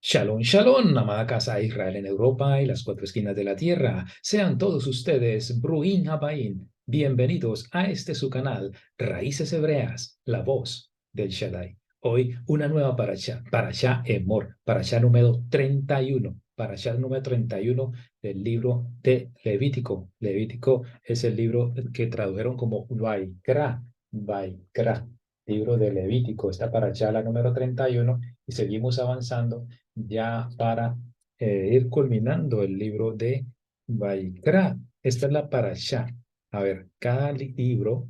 Shalom, shalom, amada casa de Israel en Europa y las cuatro esquinas de la tierra. Sean todos ustedes, Bruín Habaín, bienvenidos a este su canal, Raíces Hebreas, la voz del Shaddai. Hoy una nueva parashá Emor, parashá número 31, parashá número 31 del libro de Levítico. Levítico es el libro que tradujeron como Vaikra, Vaikra, libro de Levítico. Esta parashá la número 31 y seguimos avanzando ya para ir culminando el libro de Vaikra. Esta es la parashá. A ver, cada libro,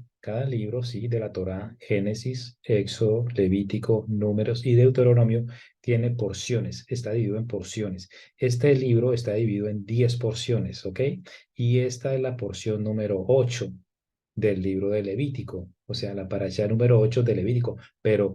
sí, de la Torá, Génesis, Éxodo, Levítico, Números y Deuteronomio, tiene porciones, está dividido en porciones. Este libro está dividido en 10 porciones, ¿ok? Y esta es la porción número 8 del libro de Levítico, o sea, la parashá número 8 de Levítico, pero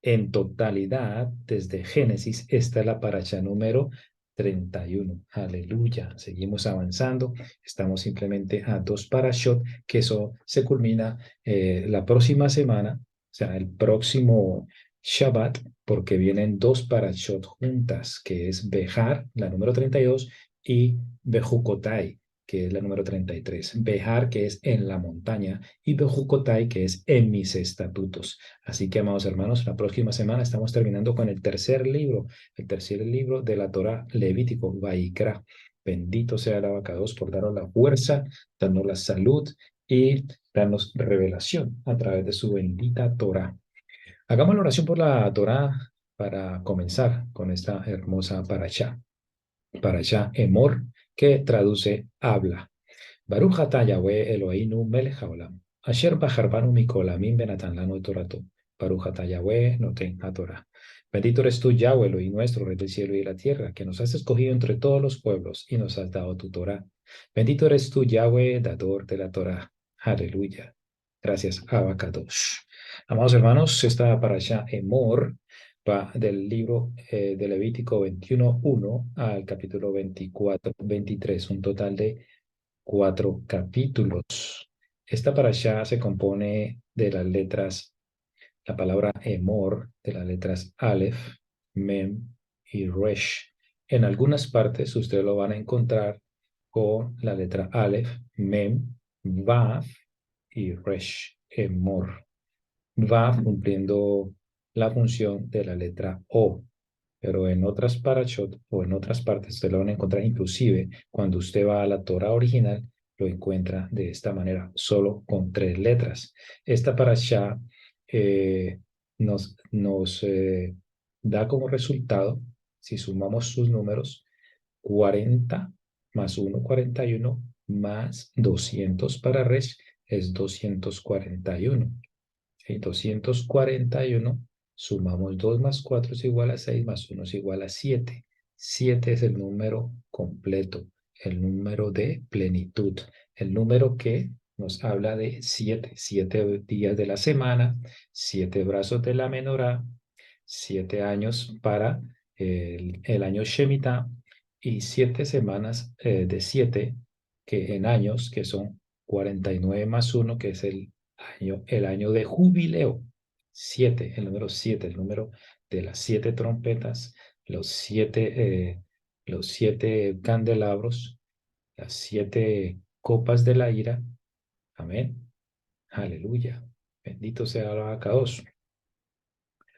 en totalidad, desde Génesis, esta es la paracha número 31. Aleluya. Seguimos avanzando. Estamos simplemente a dos parashot, que eso se culmina la próxima semana, o sea, el próximo Shabbat, porque vienen dos parashot juntas, que es Behar, la número 32, y Bejucotai, que es la número 33. Behar, que es en la montaña, y Bejucotai, que es en mis estatutos. Así que, amados hermanos, la próxima semana estamos terminando con el tercer libro de la Torá, Levítico, Vaikra. Bendito sea el abacados por darnos la fuerza, darnos la salud y darnos revelación a través de su bendita Torá. Hagamos la oración por la Torá para comenzar con esta hermosa parashá Emor, que traduce habla. Baruch atah Yahweh Eloheinu melech haolam, asher בחר בנו מכל העמים ונתן לנו את תורתו. Baruch atah Yahweh noten haTorah. Bendito eres tú, Yahweh, Elohim nuestro, Rey del cielo y de la tierra, que nos has escogido entre todos los pueblos y nos has dado tu Torah. Bendito eres tú, Yahweh, dador de la Torah. Aleluya. Gracias, Abacadosh. Amados hermanos, esta parasha Emor va del libro de Levítico 21:1 al capítulo 24:23, un total de 4 capítulos. Esta parashá se compone de las letras, la palabra Emor, de las letras Aleph, Mem y Resh. En algunas partes ustedes lo van a encontrar con la letra Aleph, Mem, Vav y Resh, Emor. Vav cumpliendo la función de la letra O. Pero en otras parashot o en otras partes se lo van a encontrar, inclusive cuando usted va a la Torah original, lo encuentra de esta manera, solo con 3 letras. Esta parashá nos da como resultado, si sumamos sus números, 40 más 1, 41, más 200 para Resh, es 241. ¿Sí? 241, sumamos 2 más 4 es igual a 6, más 1 es igual a 7. 7 es el número completo, el número de plenitud, el número que nos habla de 7 días de la semana, 7 brazos de la menorá, 7 años para el año Shemitah y 7 semanas de 7 que en años, que son 49 más 1, que es el año de jubileo. 7, el número 7, el número de las 7 trompetas, los siete candelabros, las 7 copas de la ira. Amén. Aleluya. Bendito sea el abacados.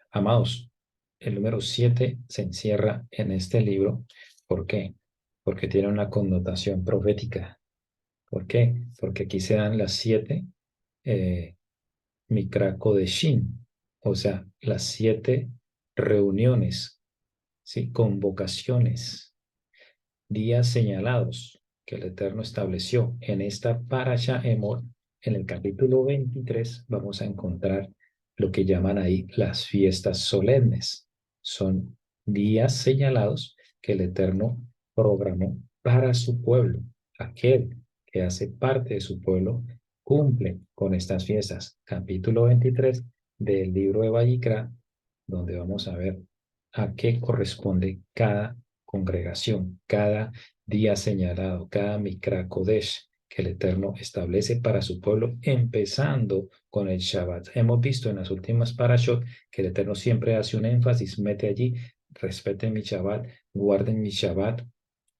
Amados, el número 7 se encierra en este libro. ¿Por qué? Porque tiene una connotación profética. ¿Por qué? Porque aquí se dan las 7 Mikra Kodeshin, o sea, las 7 reuniones, ¿sí? Convocaciones, días señalados que el Eterno estableció en esta Parasha Emor. En el capítulo 23 vamos a encontrar lo que llaman ahí las fiestas solemnes. Son días señalados que el Eterno programó para su pueblo. Aquel que hace parte de su pueblo cumple con estas fiestas. Capítulo 23 del libro de Vayikra, donde vamos a ver a qué corresponde cada congregación, cada día señalado, cada Mikra Kodesh que el Eterno establece para su pueblo, empezando con el Shabbat. Hemos visto en las últimas parashot que el Eterno siempre hace un énfasis, mete allí respeten mi Shabbat, guarden mi Shabbat.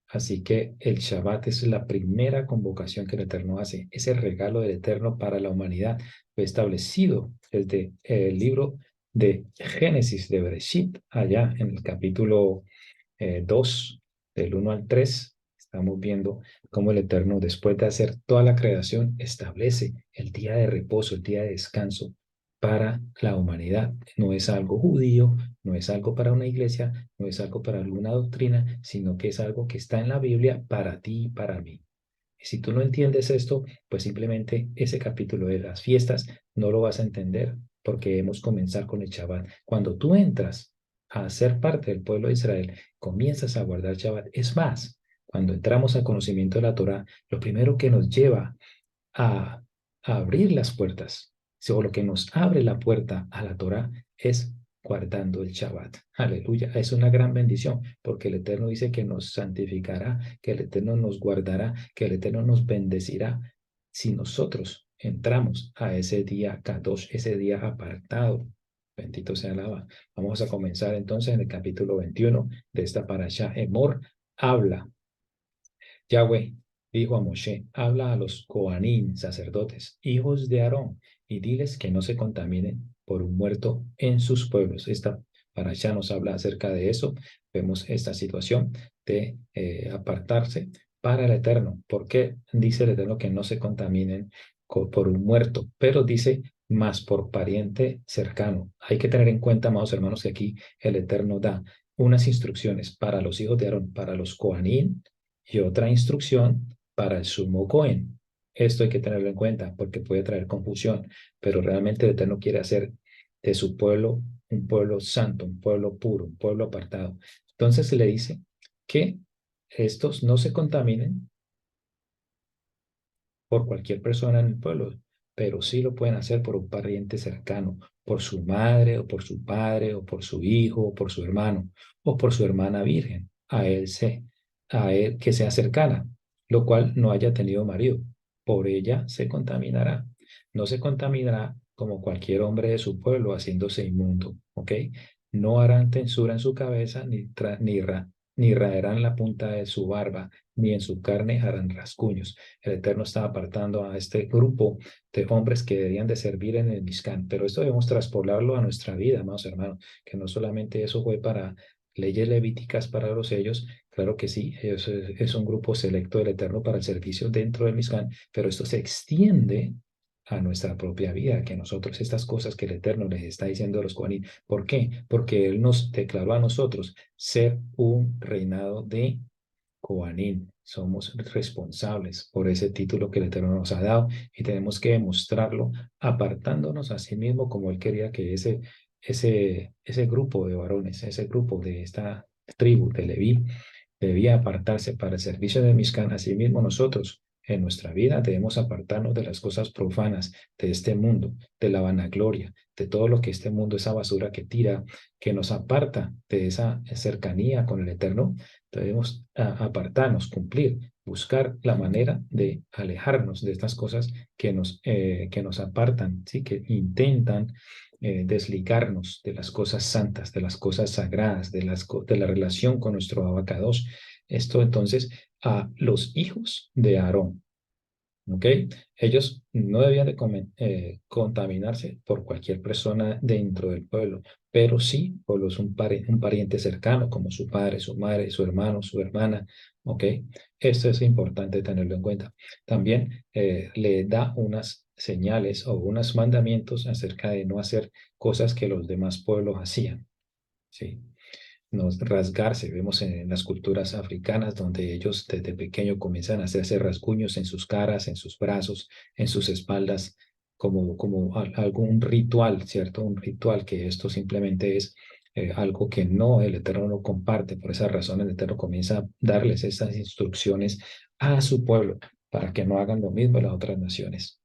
Así que el Shabbat es la primera convocación que el Eterno hace, es el regalo del Eterno para la humanidad. Fue establecido desde el libro de Génesis, de Bereshit, allá en el capítulo 2, del 1 al 3. Estamos viendo cómo el Eterno, después de hacer toda la creación, establece el día de reposo, el día de descanso para la humanidad. No es algo judío, no es algo para una iglesia, no es algo para alguna doctrina, sino que es algo que está en la Biblia para ti y para mí. Y si tú no entiendes esto, pues simplemente ese capítulo de las fiestas no lo vas a entender porque debemos comenzar con el Shabbat. Cuando tú entras a ser parte del pueblo de Israel, comienzas a guardar Shabbat. Es más, cuando entramos al conocimiento de la Torah, lo primero que nos lleva a, abrir las puertas, o lo que nos abre la puerta a la Torah es guardando el Shabbat. Aleluya, es una gran bendición porque el Eterno dice que nos santificará, que el Eterno nos guardará, que el Eterno nos bendecirá si nosotros entramos a ese día Kadosh, ese día apartado. Bendito sea Alaba. Vamos a comenzar entonces en el capítulo 21 de esta parasha. Emor habla. Yahweh dijo a Moshe, habla a los Coanín, sacerdotes, hijos de Aarón, y diles que no se contaminen por un muerto en sus pueblos. Esta parasha nos habla acerca de eso. Vemos esta situación de apartarse para el Eterno. ¿Por qué dice el Eterno que no se contaminen por un muerto? Pero dice más por pariente cercano. Hay que tener en cuenta, amados hermanos, que aquí el Eterno da unas instrucciones para los hijos de Aarón, para los Coanín, y otra instrucción para el sumo Cohen. Esto hay que tenerlo en cuenta porque puede traer confusión, pero realmente el Eterno quiere hacer de su pueblo un pueblo santo, un pueblo puro, un pueblo apartado. Entonces se le dice que estos no se contaminen por cualquier persona en el pueblo, pero sí lo pueden hacer por un pariente cercano, por su madre o por su padre o por su hijo o por su hermano o por su hermana virgen, a él que sea cercana, lo cual no haya tenido marido. Por ella se contaminará. No se contaminará como cualquier hombre de su pueblo haciéndose inmundo, ¿ok? No harán tensura en su cabeza ni raerán la punta de su barba, ni en su carne harán rasguños. El Eterno está apartando a este grupo de hombres que deberían de servir en el Mishkan, pero esto debemos traspolarlo a nuestra vida, amados hermanos, que no solamente eso fue para leyes levíticas para los sellos, claro que sí, es un grupo selecto del Eterno para el servicio dentro del Mishkan, pero esto se extiende a nuestra propia vida, que nosotros estas cosas que el Eterno les está diciendo a los Kohanim. ¿Por qué? Porque Él nos declaró a nosotros ser un reinado de Coanín. Somos responsables por ese título que el Eterno nos ha dado y tenemos que demostrarlo apartándonos a sí mismo como Él quería que ese grupo de varones, ese grupo de esta tribu de Leví debía apartarse para el servicio de Mishkan. Asimismo, nosotros en nuestra vida debemos apartarnos de las cosas profanas de este mundo, de la vanagloria, de todo lo que este mundo, esa basura que tira, que nos aparta de esa cercanía con el Eterno. Debemos apartarnos, cumplir, buscar la manera de alejarnos de estas cosas que nos apartan, ¿sí? Que intentan desligarnos de las cosas santas, de las cosas sagradas, de la relación con nuestro abacados. Esto entonces a los hijos de Aarón. ¿Ok? Ellos no debían de contaminarse por cualquier persona dentro del pueblo, pero sí por un pariente cercano, como su padre, su madre, su hermano, su hermana. ¿Ok? Esto es importante tenerlo en cuenta. También le da unas señales o unos mandamientos acerca de no hacer cosas que los demás pueblos hacían. ¿Sí? No rasgarse. Vemos en las culturas africanas donde ellos desde pequeño comienzan a hacerse rasguños en sus caras, en sus brazos, en sus espaldas, como algún ritual, ¿cierto? Un ritual que esto simplemente es algo que no, el Eterno no comparte. Por esa razón el Eterno comienza a darles estas instrucciones a su pueblo para que no hagan lo mismo en las otras naciones.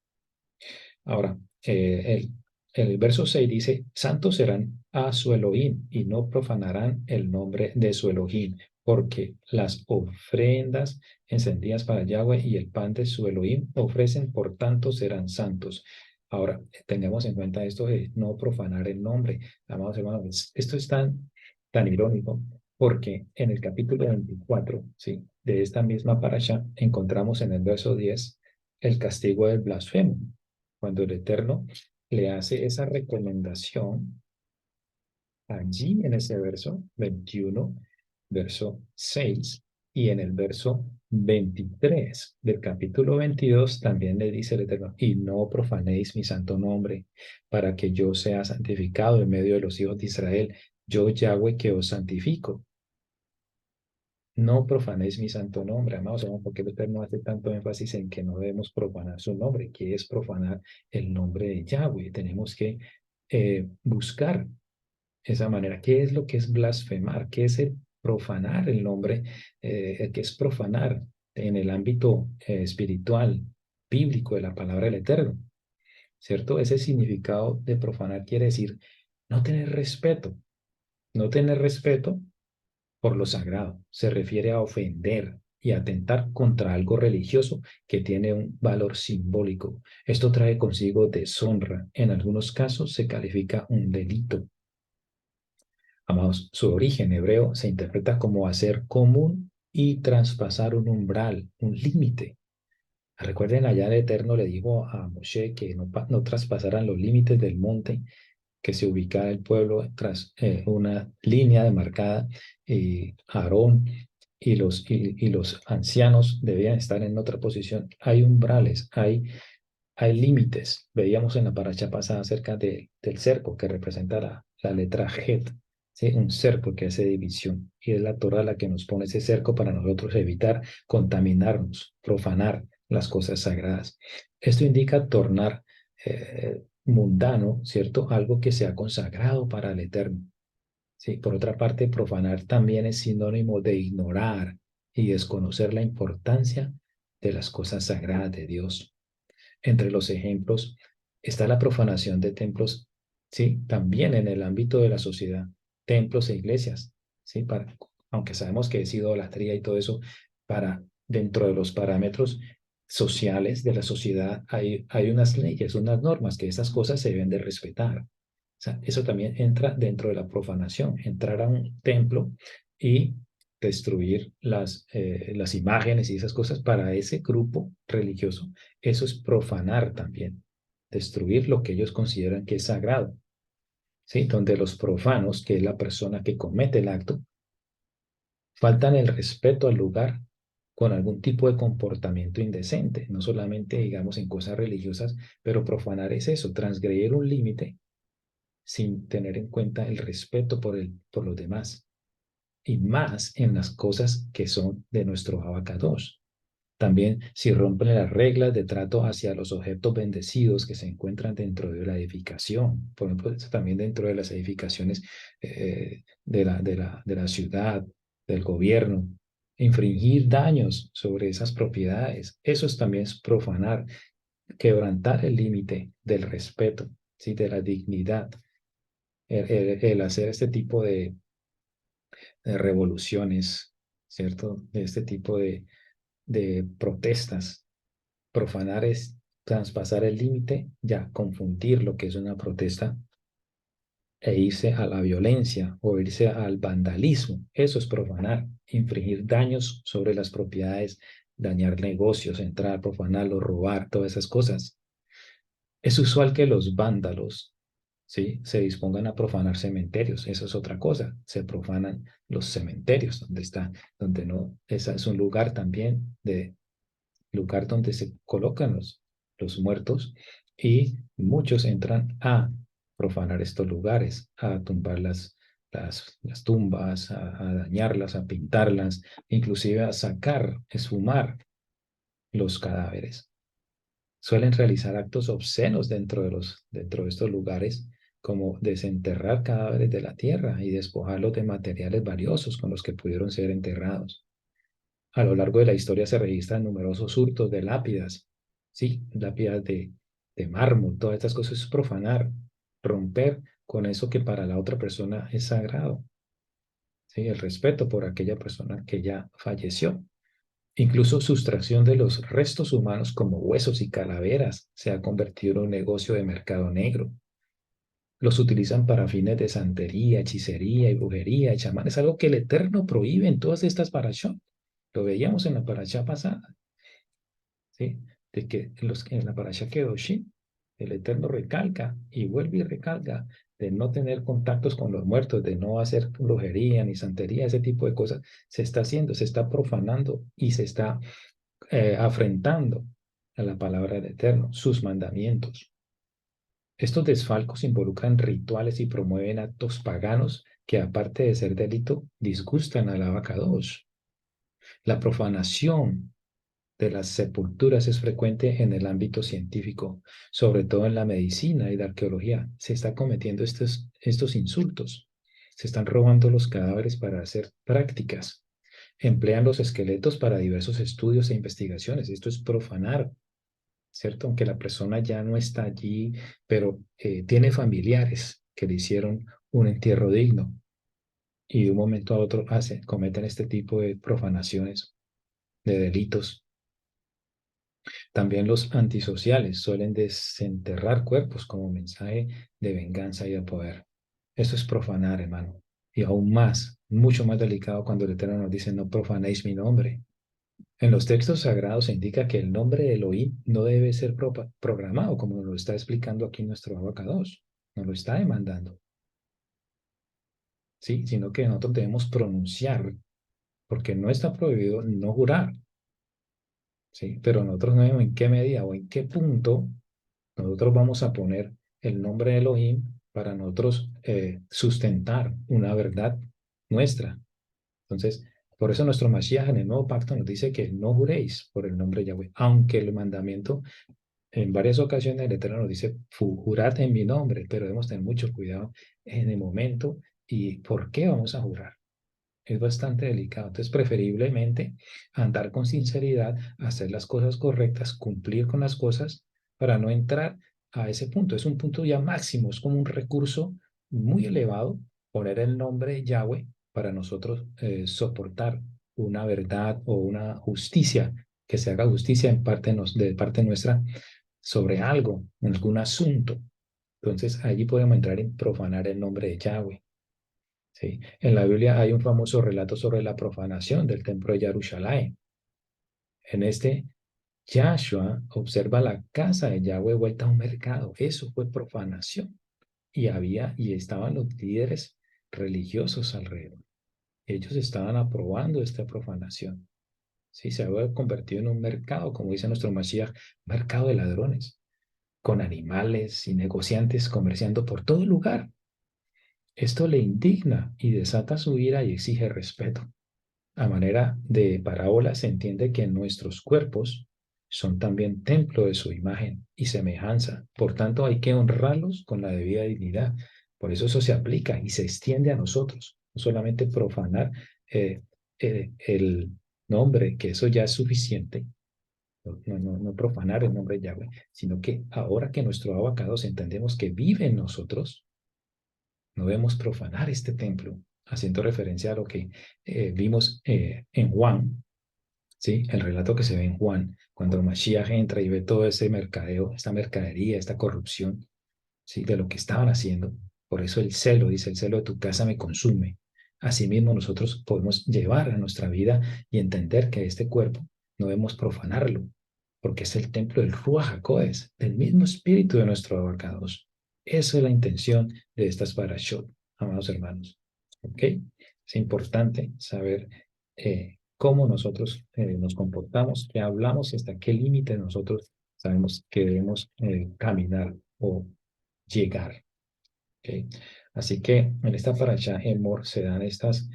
Ahora, el verso 6 dice, santos serán a su Elohim y no profanarán el nombre de su Elohim, porque las ofrendas encendidas para Yahweh y el pan de su Elohim ofrecen, por tanto serán santos. Ahora, tengamos en cuenta esto de no profanar el nombre. Amados hermanos, esto es tan tan irónico, porque en el capítulo 24, ¿sí?, de esta misma parasha, encontramos en el verso 10 el castigo del blasfemo, cuando el Eterno le hace esa recomendación allí en ese verso 21, verso 6, y en el verso 23 del capítulo 22 también le dice el Eterno, y no profanéis mi santo nombre, para que yo sea santificado en medio de los hijos de Israel, yo Yahweh que os santifico. No profanéis mi santo nombre, amados, porque el Eterno hace tanto énfasis en que no debemos profanar su nombre, que es profanar el nombre de Yahweh. Tenemos que buscar esa manera. ¿Qué es lo que es blasfemar? ¿Qué es el profanar el nombre? ¿Qué es profanar en el ámbito espiritual, bíblico de la palabra del Eterno? ¿Cierto? Ese significado de profanar quiere decir no tener respeto. No tener respeto por lo sagrado. Se refiere a ofender y atentar contra algo religioso que tiene un valor simbólico. Esto trae consigo deshonra. En algunos casos se califica un delito. Amados, su origen hebreo se interpreta como hacer común y traspasar un umbral, un límite. Recuerden, allá el Eterno le dijo a Moshe que no traspasaran los límites del monte, que se ubicara el pueblo tras una línea demarcada, y Aarón y los ancianos debían estar en otra posición. Hay umbrales, hay límites. Veíamos en la paracha pasada acerca del cerco que representa la letra Het, ¿sí? Un cerco que hace división. Y es la Torah la que nos pone ese cerco para nosotros evitar contaminarnos, profanar las cosas sagradas. Esto indica tornar mundano, ¿cierto? Algo que sea consagrado para el Eterno. ¿Sí? Por otra parte, profanar también es sinónimo de ignorar y desconocer la importancia de las cosas sagradas de Dios. Entre los ejemplos está la profanación de templos, ¿sí? También en el ámbito de la sociedad, templos e iglesias, ¿sí? Aunque sabemos que es idolatría y todo eso, dentro de los parámetros sociales de la sociedad hay unas leyes, unas normas que esas cosas se deben de respetar. O sea, eso también entra dentro de la profanación, entrar a un templo y destruir las imágenes y esas cosas para ese grupo religioso. Eso es profanar también, destruir lo que ellos consideran que es sagrado, ¿sí? Donde los profanos, que es la persona que comete el acto, faltan el respeto al lugar con algún tipo de comportamiento indecente, no solamente, digamos, en cosas religiosas, pero profanar es eso, transgredir un límite sin tener en cuenta el respeto por los demás, y más en las cosas que son de nuestro abacados. También si rompen las reglas de trato hacia los objetos bendecidos que se encuentran dentro de la edificación. Por ejemplo, también dentro de las edificaciones de la ciudad, del gobierno. Infringir daños sobre esas propiedades. Eso es también profanar, quebrantar el límite del respeto, ¿sí? De la dignidad. El hacer este tipo de revoluciones, ¿cierto? De este tipo de protestas. Profanar es traspasar el límite, ya confundir lo que es una protesta e irse a la violencia o irse al vandalismo. Eso es profanar, infringir daños sobre las propiedades, dañar negocios, entrar, profanarlo, robar, todas esas cosas. Es usual que los vándalos, ¿sí?, se dispongan a profanar cementerios. Eso es otra cosa. Se profanan los cementerios, donde no, ese es un lugar también lugar donde se colocan los muertos, y muchos entran a profanar estos lugares, a tumbar las tumbas, a dañarlas, a pintarlas, inclusive a sacar, esfumar los cadáveres. Suelen realizar actos obscenos dentro de estos lugares, como desenterrar cadáveres de la tierra y despojarlos de materiales valiosos con los que pudieron ser enterrados. A lo largo de la historia se registran numerosos hurtos de lápidas, sí, lápidas de mármol, todas estas cosas es profanar, romper con eso que para la otra persona es sagrado, sí, el respeto por aquella persona que ya falleció. Incluso sustracción de los restos humanos como huesos y calaveras se ha convertido en un negocio de mercado negro. Los utilizan para fines de santería, hechicería y brujería y chamán. Es algo que el Eterno prohíbe en todas estas parashot. Lo veíamos en la parashá pasada, ¿sí? De que en la parashá Kedoshim, el Eterno recalca y vuelve y recalca de no tener contactos con los muertos, de no hacer brujería ni santería, ese tipo de cosas. Se está haciendo, se está profanando y se está afrentando a la palabra del Eterno, sus mandamientos. Estos desfalcos involucran rituales y promueven actos paganos que, aparte de ser delito, disgustan al abacados. La profanación de las sepulturas es frecuente en el ámbito científico, sobre todo en la medicina y la arqueología. Se están cometiendo estos insultos. Se están robando los cadáveres para hacer prácticas. Emplean los esqueletos para diversos estudios e investigaciones. Esto es profanar, ¿cierto? Aunque la persona ya no está allí, pero tiene familiares que le hicieron un entierro digno y de un momento a otro cometen este tipo de profanaciones, de delitos. También los antisociales suelen desenterrar cuerpos como mensaje de venganza y de poder. Eso es profanar, hermano. Y aún más, mucho más delicado cuando el Eterno nos dice, no profanéis mi nombre. En los textos sagrados se indica que el nombre de Elohim no debe ser programado, como nos lo está explicando aquí nuestro abacados. Nos lo está demandando, ¿sí? Sino que nosotros debemos pronunciar, porque no está prohibido no jurar, ¿sí? Pero nosotros no sabemos en qué medida o en qué punto nosotros vamos a poner el nombre de Elohim para nosotros sustentar una verdad nuestra. Entonces, por eso nuestro Mashiach en el Nuevo Pacto nos dice que no juréis por el nombre de Yahweh, aunque el mandamiento en varias ocasiones el Eterno nos dice, jurad en mi nombre, pero debemos tener mucho cuidado en el momento y por qué vamos a jurar. Es bastante delicado. Entonces, preferiblemente andar con sinceridad, hacer las cosas correctas, cumplir con las cosas para no entrar a ese punto. Es un punto ya máximo, es como un recurso muy elevado poner el nombre Yahweh para nosotros soportar una verdad o una justicia, que se haga justicia de parte nuestra sobre algo, en algún asunto. Entonces, allí podemos entrar en profanar el nombre de Yahweh. ¿Sí? En la Biblia hay un famoso relato sobre la profanación del templo de Jerusalén. En este, Yahshua observa la casa de Yahweh vuelta a un mercado. Eso fue profanación. Y estaban los líderes religiosos alrededor. Ellos estaban aprobando esta profanación. Sí, se había convertido en un mercado, como dice nuestro Mashiach, mercado de ladrones, con animales y negociantes comerciando por todo lugar. Esto le indigna y desata su ira y exige respeto. A manera de parábola se entiende que nuestros cuerpos son también templo de su imagen y semejanza. Por tanto, hay que honrarlos con la debida dignidad. Por eso se aplica y se extiende a nosotros. No solamente profanar eh, el nombre, que eso ya es suficiente, no profanar el nombre de Yahweh, sino que ahora que nuestro abacados entendemos que vive en nosotros, no debemos profanar este templo, haciendo referencia a lo que vimos en Juan, ¿sí? El relato que se ve en Juan, cuando Mashiach entra y ve todo ese mercadeo, esta mercadería, esta corrupción, ¿sí? De lo que estaban haciendo. Por eso el celo, dice, el celo de tu casa me consume. Asimismo, nosotros podemos llevar a nuestra vida y entender que este cuerpo no debemos profanarlo, porque es el templo del Ruach HaKodes, del mismo espíritu de nuestro abacados. Esa es la intención de estas parashot, amados hermanos. ¿Ok? Es importante saber cómo nosotros nos comportamos, qué hablamos y hasta qué límite nosotros sabemos que debemos caminar o llegar. ¿Okay? Así que en esta parasha Emor se dan estas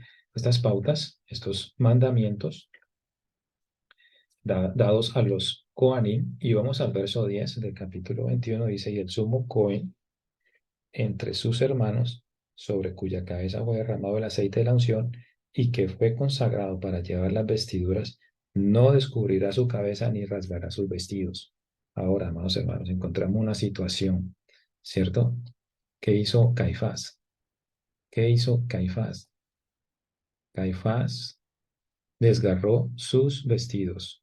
pautas, estos mandamientos dados a los Kohanim, y vamos al verso 10 del capítulo 21, dice, y el sumo Cohen entre sus hermanos, sobre cuya cabeza fue derramado el aceite de la unción, y que fue consagrado para llevar las vestiduras, no descubrirá su cabeza ni rasgará sus vestidos. Ahora, amados hermanos, encontramos una situación, ¿cierto? ¿Qué hizo Caifás? ¿Qué hizo Caifás? Caifás desgarró sus vestidos.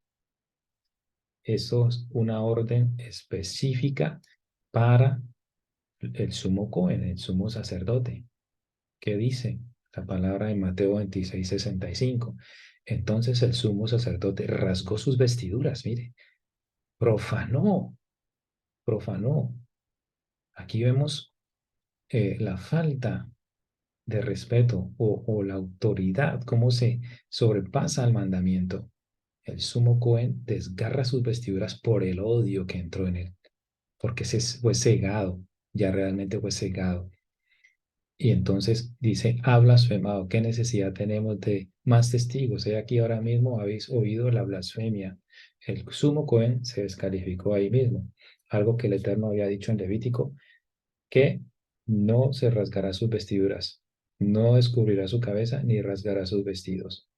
Eso es una orden específica para el sumo Cohen, el sumo sacerdote. ¿Qué dice la palabra en Mateo 26:65? Entonces el sumo sacerdote rasgó sus vestiduras, mire, profanó, profanó. Aquí vemos la falta de respeto o la autoridad, cómo se sobrepasa al mandamiento. El sumo Cohen desgarra sus vestiduras por el odio que entró en él, porque se fue cegado, ya realmente fue cegado. Y entonces dice, ha blasfemado, ¿qué necesidad tenemos de más testigos? He aquí ahora mismo habéis oído la blasfemia. El sumo Cohen se descalificó ahí mismo, algo que el Eterno había dicho en Levítico, que no se rasgará sus vestiduras, no descubrirá su cabeza ni rasgará sus vestidos,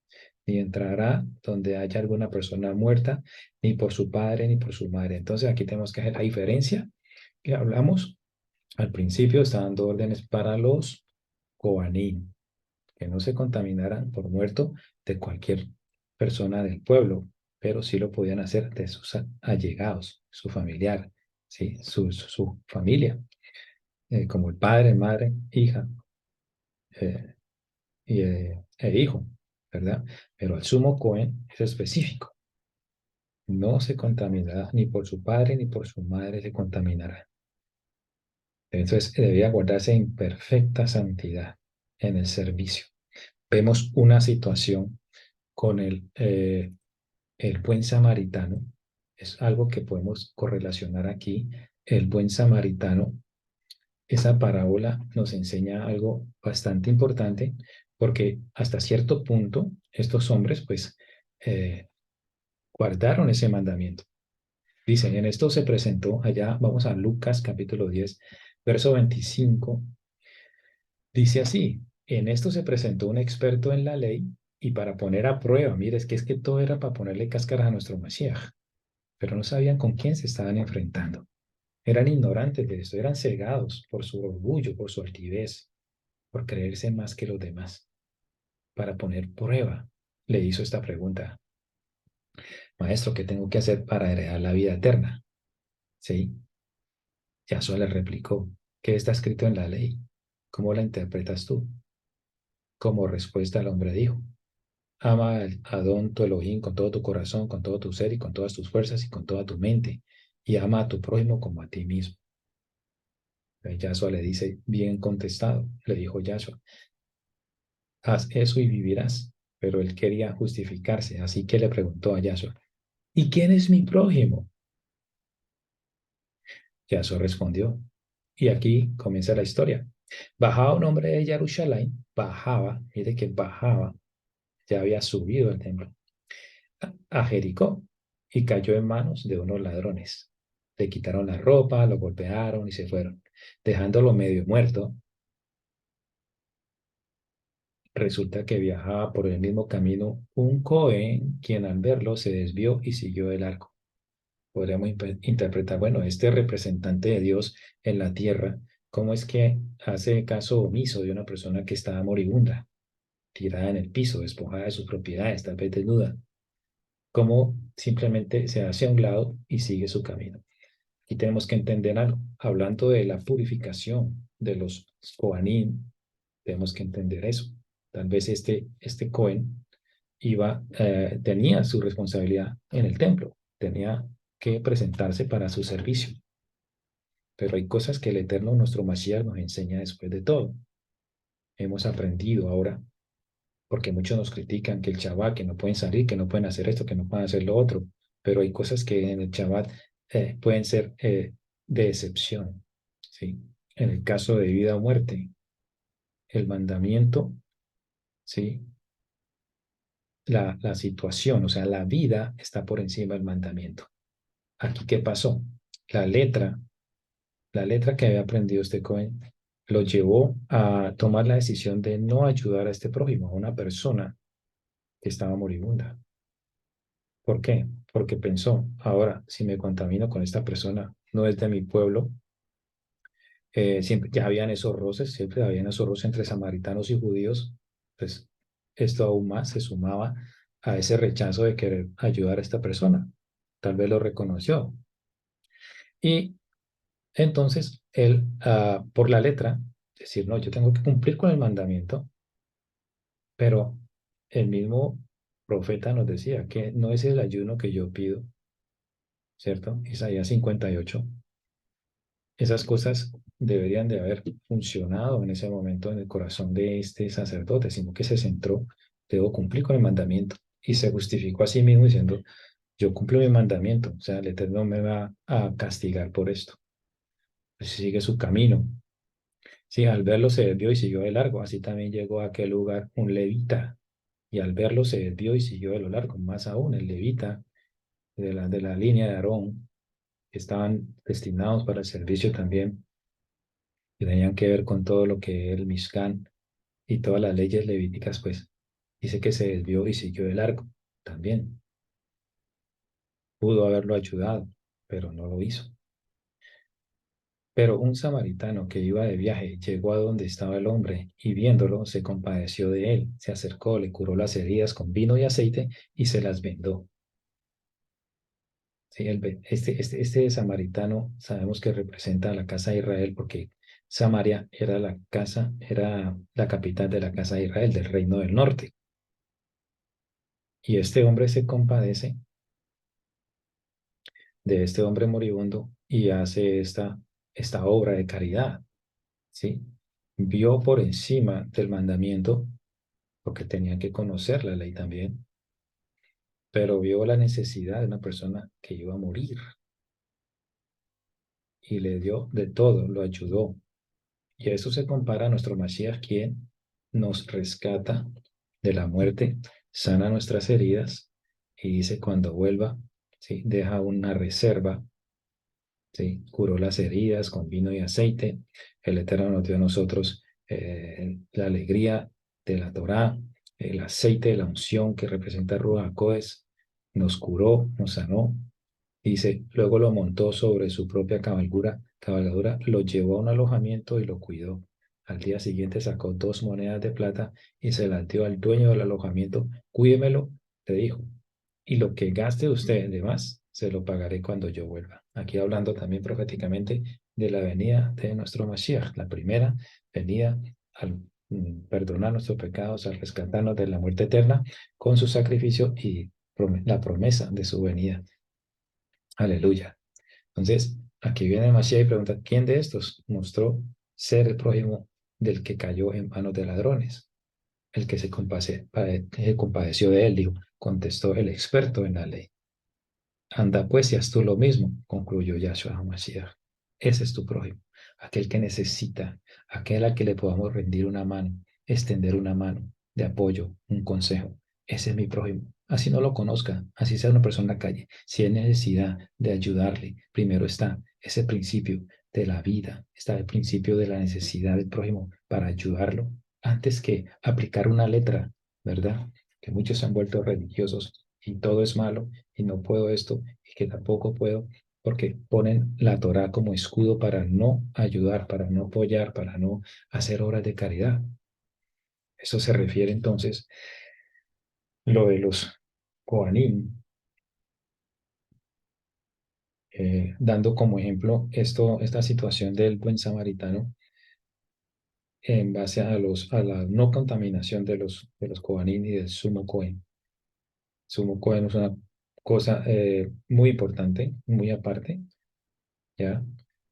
ni entrará donde haya alguna persona muerta, ni por su padre ni por su madre. Entonces aquí tenemos que hacer la diferencia que hablamos al principio, está dando órdenes para los Coanim, que no se contaminaran por muerto de cualquier persona del pueblo, pero sí lo podían hacer de sus allegados, su familiar, ¿sí? Su familia, como el padre, madre, hija eh, e hijo, ¿verdad? Pero el sumo Cohen es específico, no se contaminará ni por su padre ni por su madre se contaminará. Entonces debía guardarse en perfecta santidad en el servicio. Vemos una situación con el buen samaritano. Es algo que podemos correlacionar aquí. El buen samaritano, esa parábola nos enseña algo bastante importante porque hasta cierto punto estos hombres pues eh, guardaron ese mandamiento. Dice, en esto se presentó allá, vamos a Lucas capítulo 10 verso 25. Dice así, en esto se presentó un experto en la ley y para poner a prueba, mire, es que todo era para ponerle cáscaras a nuestro Mashiach, pero no sabían con quién se estaban enfrentando. Eran ignorantes de esto, eran cegados por su orgullo, por su altivez, por creerse más que los demás. Para poner prueba, le hizo esta pregunta, Maestro, ¿qué tengo que hacer para heredar la vida eterna? Sí, Yahshua le replicó, ¿qué está escrito en la ley? ¿Cómo la interpretas tú? Como respuesta, el hombre dijo, ama a Adón tu Elohim con todo tu corazón, con todo tu ser y con todas tus fuerzas y con toda tu mente, y ama a tu prójimo como a ti mismo. Yahshua le dice, bien contestado, le dijo Yahshua, haz eso y vivirás. Pero él quería justificarse, así que le preguntó a Yahshua, ¿y quién es mi prójimo? Yahshua respondió, y aquí comienza la historia. Bajaba un hombre de Jerusalén, bajaba, mire que bajaba, ya había subido al templo, a Jericó y cayó en manos de unos ladrones. Le quitaron la ropa, lo golpearon y se fueron, dejándolo medio muerto. Resulta que viajaba por el mismo camino un Cohen, quien al verlo se desvió y siguió el arco. Podríamos interpretar, bueno, este representante de Dios en la tierra, ¿cómo es que hace caso omiso de una persona que estaba moribunda, tirada en el piso, despojada de sus propiedades, tal vez desnuda? ¿Cómo simplemente se hace a un lado y sigue su camino? Aquí tenemos que entender algo. Hablando de la purificación de los Kohanim, tenemos que entender eso. Tal vez este Cohen tenía su responsabilidad en el templo, tenía que presentarse para su servicio. Pero hay cosas que el Eterno, nuestro Mashiach, nos enseña después de todo. Hemos aprendido ahora, porque muchos nos critican que el Shabbat, que no pueden salir, que no pueden hacer esto, que no pueden hacer lo otro, pero hay cosas que en el Shabbat pueden ser de excepción, ¿sí? En el caso de vida o muerte, el mandamiento, ¿sí? La situación, o sea, la vida está por encima del mandamiento. Aquí, ¿qué pasó? La letra, la letra que había aprendido este Cohen lo llevó a tomar la decisión de no ayudar a este prójimo, a una persona que estaba moribunda. ¿Por qué? Porque pensó, ahora, si me contamino con esta persona, no es de mi pueblo, siempre ya habían esos roces, siempre habían esos roces entre samaritanos y judíos, pues esto aún más se sumaba a ese rechazo de querer ayudar a esta persona. Tal vez lo reconoció. Y Entonces, él, por la letra, decir, no, yo tengo que cumplir con el mandamiento, pero el mismo profeta nos decía que no es el ayuno que yo pido, ¿cierto? Isaías 58. Esas cosas deberían de haber funcionado en ese momento en el corazón de este sacerdote, sino que se centró, debo cumplir con el mandamiento y se justificó a sí mismo diciendo, yo cumplo mi mandamiento, o sea, el Eterno me va a castigar por esto. Pues sigue su camino. Sí, al verlo se desvió y siguió de largo. Así también llegó a aquel lugar un levita y al verlo se desvió y siguió de lo largo. Más aún, el levita de la línea de Aarón, que estaban destinados para el servicio también, que tenían que ver con todo lo que era el Mishkan y todas las leyes levíticas, pues dice que se desvió y siguió de largo también. Pudo haberlo ayudado, pero no lo hizo. Pero un samaritano que iba de viaje llegó a donde estaba el hombre y viéndolo se compadeció de él, se acercó, le curó las heridas con vino y aceite y se las vendó. Sí, este samaritano sabemos que representa a la casa de Israel porque Samaria era la casa, era la capital de la casa de Israel, del reino del norte. Y este hombre se compadece de este hombre moribundo y hace esta obra de caridad, ¿sí? Vio por encima del mandamiento, porque tenía que conocer la ley también, pero vio la necesidad de una persona que iba a morir y le dio de todo, lo ayudó. Y a eso se compara a nuestro Mashiach, quien nos rescata de la muerte, sana nuestras heridas y dice cuando vuelva, ¿sí? Deja una reserva. Sí, curó las heridas con vino y aceite. El Eterno nos dio a nosotros la alegría de la Torá, el aceite de la unción que representa Ruach HaKodes, nos curó, nos sanó. Dice, luego lo montó sobre su propia cabalgadura, lo llevó a un alojamiento y lo cuidó. Al día siguiente sacó 2 monedas de plata y se las dio al dueño del alojamiento. Cuídemelo, le dijo, y lo que gaste usted de más, se lo pagaré cuando yo vuelva. Aquí hablando también proféticamente de la venida de nuestro Mashiach, la primera venida al perdonar nuestros pecados, al rescatarnos de la muerte eterna con su sacrificio y la promesa de su venida. Aleluya. Entonces, aquí viene el Mashiach y pregunta, ¿quién de estos mostró ser el prójimo del que cayó en manos de ladrones? El que se compadeció de él, dijo, contestó el experto en la ley. Anda pues y haz tú lo mismo, concluyó Yahshua HaMashiach. Ese es tu prójimo, aquel que necesita, aquel al que le podamos rendir una mano, extender una mano de apoyo, un consejo. Ese es mi prójimo. Así no lo conozca, así sea una persona en la calle. Si hay necesidad de ayudarle, primero está ese principio de la vida, está el principio de la necesidad del prójimo para ayudarlo, antes que aplicar una letra, ¿verdad? Que muchos se han vuelto religiosos y todo es malo y no puedo esto y que tampoco puedo, porque ponen la Torá como escudo para no ayudar, para no apoyar, para no hacer obras de caridad. Eso se refiere entonces lo de los Kohanim, dando como ejemplo esta situación del buen samaritano en base a la no contaminación de los Kohanim y del sumo Cohen. Sumo Cohen es una cosa muy importante, muy aparte, ¿ya?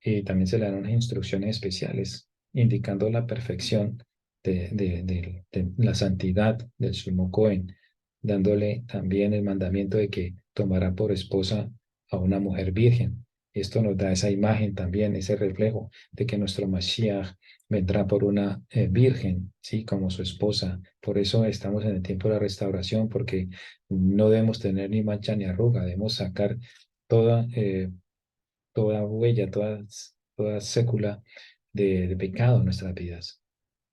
Y también se le dan unas instrucciones especiales indicando la perfección de la santidad del sumo Cohen, dándole también el mandamiento de que tomará por esposa a una mujer virgen. Esto nos da esa imagen también, ese reflejo de que nuestro Mashiach vendrá por una virgen, ¿sí? Como su esposa. Por eso estamos en el tiempo de la restauración, porque no debemos tener ni mancha ni arruga, debemos sacar toda toda huella, toda sécula de pecado en nuestras vidas.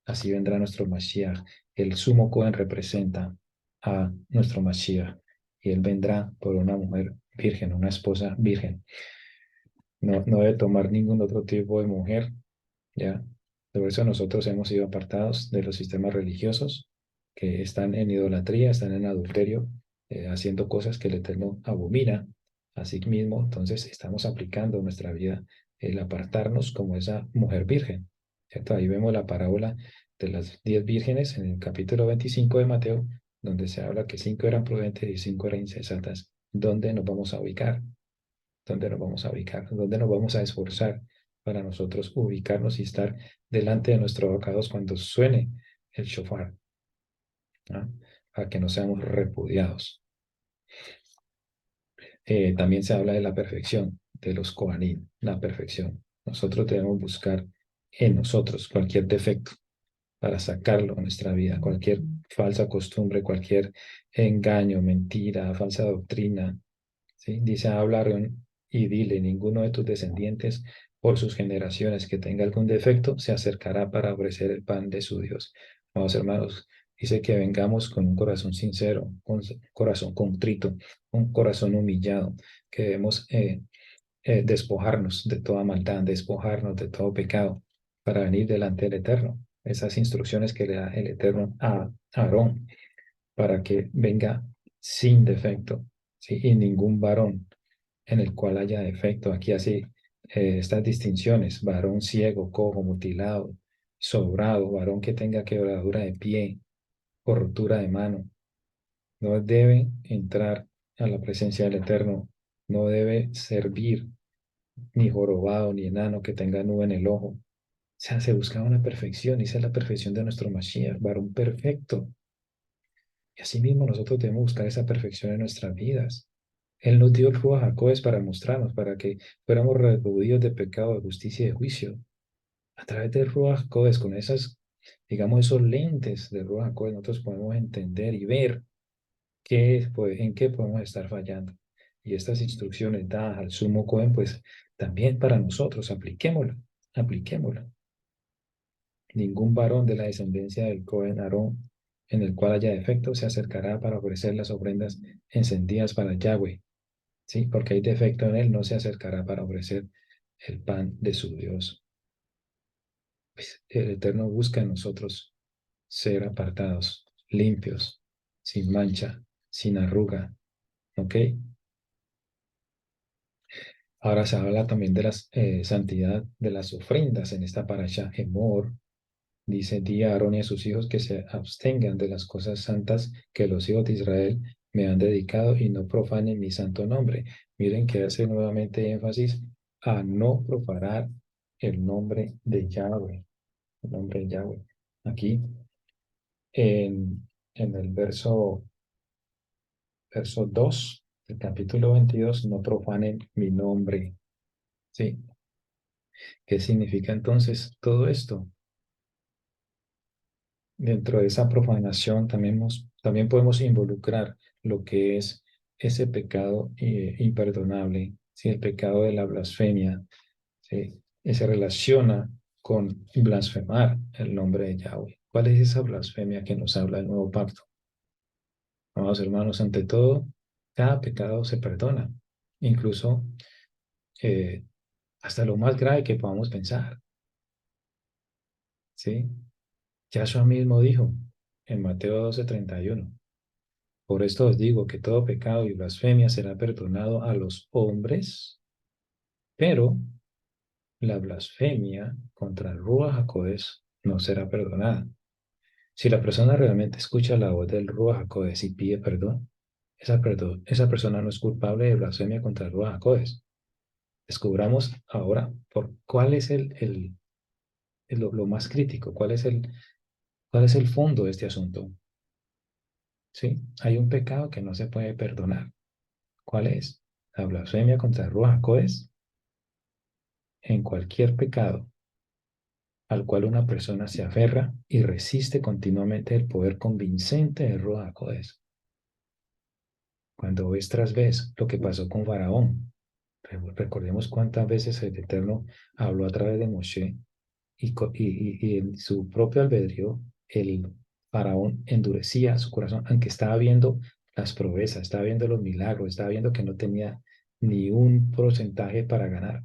Así vendrá nuestro Mashiach. El sumo Cohen representa a nuestro Mashiach y él vendrá por una mujer virgen, una esposa virgen. No, no debe tomar ningún otro tipo de mujer, ¿ya? Por eso nosotros hemos sido apartados de los sistemas religiosos que están en idolatría, están en adulterio, haciendo cosas que el Eterno abomina. Así mismo, entonces estamos aplicando nuestra vida el apartarnos como esa mujer virgen, ¿cierto? Ahí vemos la parábola de las 10 vírgenes en el capítulo 25 de Mateo, donde se habla que 5 eran prudentes y 5 eran insensatas. ¿Dónde nos vamos a ubicar? ¿Dónde nos vamos a ubicar? ¿Dónde nos vamos a esforzar para nosotros ubicarnos y estar delante de nuestros abocados cuando suene el shofar? ¿Ah? Para que no seamos repudiados. También se habla de la perfección, de los Kohanim, la perfección. Nosotros debemos buscar en nosotros cualquier defecto para sacarlo de nuestra vida, cualquier falsa costumbre, cualquier engaño, mentira, falsa doctrina. ¿Sí? Dice, habla Aarón y dile, ninguno de tus descendientes por sus generaciones que tenga algún defecto se acercará para ofrecer el pan de su Dios. Vamos, hermanos, dice que vengamos con un corazón sincero, con un corazón contrito, un corazón humillado, que debemos despojarnos de toda maldad, despojarnos de todo pecado para venir delante del Eterno. Esas instrucciones que le da el Eterno a Aarón para que venga sin defecto, ¿sí? Y ningún varón en el cual haya defecto. Aquí así estas distinciones: varón ciego, cojo, mutilado, sobrado, varón que tenga quebradura de pie o rotura de mano. No debe entrar a la presencia del Eterno, no debe servir ni jorobado ni enano que tenga nube en el ojo. O sea, se busca una perfección, y esa es la perfección de nuestro Mashiach, varón perfecto. Y asimismo nosotros debemos buscar esa perfección en nuestras vidas. Él nos dio el Ruach HaKodes para mostrarnos, para que fuéramos retribuidos de pecado, de justicia y de juicio. A través del Ruach HaKodes, con esas, digamos, esos lentes del Ruach HaKodes, nosotros podemos entender y ver en qué podemos estar fallando. Y estas instrucciones dadas al sumo Cohen, pues también para nosotros, apliquémoslas, apliquémoslas. Ningún varón de la descendencia del Cohen Aarón en el cual haya defecto se acercará para ofrecer las ofrendas encendidas para Yahweh. ¿Sí? Porque hay defecto en él, no se acercará para ofrecer el pan de su Dios. Pues el Eterno busca en nosotros ser apartados, limpios, sin mancha, sin arruga. ¿Ok? Ahora se habla también de la santidad de las ofrendas en esta parasha Emor. Dice, di a Aarón y a sus hijos que se abstengan de las cosas santas que los hijos de Israel me han dedicado y no profanen mi santo nombre. Miren que hace nuevamente énfasis a no profanar el nombre de Yahweh, el nombre de Yahweh. Aquí en el verso 2 del capítulo 22, no profanen mi nombre. ¿Sí? ¿Qué significa entonces todo esto? Dentro de esa profanación también podemos involucrar lo que es ese pecado imperdonable, ¿sí? El pecado de la blasfemia, ¿sí? Y se relaciona con blasfemar el nombre de Yahweh. ¿Cuál es esa blasfemia que nos habla el nuevo pacto? Amados hermanos, ante todo, cada pecado se perdona, incluso eh, hasta lo más grave que podamos pensar, ¿sí? Yahshua mismo dijo en Mateo 12:31: por esto os digo que todo pecado y blasfemia será perdonado a los hombres, pero la blasfemia contra el Ruach HaKodes no será perdonada. Si la persona realmente escucha la voz del Ruach HaKodes y pide perdón, esa persona no es culpable de blasfemia contra el Ruach HaKodes. Descubramos ahora cuál es lo más crítico, cuál es el fondo de este asunto. ¿Sí? Hay un pecado que no se puede perdonar. ¿Cuál es? La blasfemia contra el Ruach HaKodes. En cualquier pecado al cual una persona se aferra y resiste continuamente el poder convincente del Ruach HaKodes. Cuando vez tras vez lo que pasó con Faraón, recordemos cuántas veces el Eterno habló a través de Moshe y en su propio albedrío el Faraón endurecía su corazón, aunque estaba viendo las proezas, estaba viendo los milagros, estaba viendo que no tenía ni un porcentaje para ganar.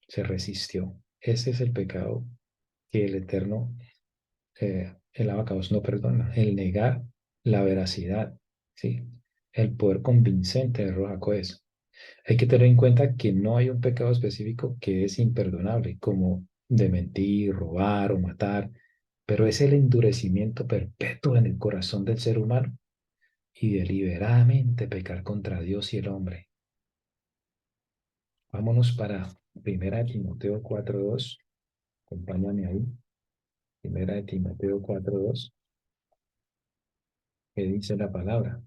Se resistió. Ese es el pecado que el Eterno, el abacados no perdona, el negar la veracidad, ¿sí? El poder convincente de Ruach HaKodes. Hay que tener en cuenta que no hay un pecado específico que es imperdonable, como de mentir, robar o matar, pero es el endurecimiento perpetuo en el corazón del ser humano y deliberadamente pecar contra Dios y el hombre. Vámonos para Primera de Timoteo 4:2. Acompáñame ahí. Primera de Timoteo 4:2. ¿Qué dice la palabra?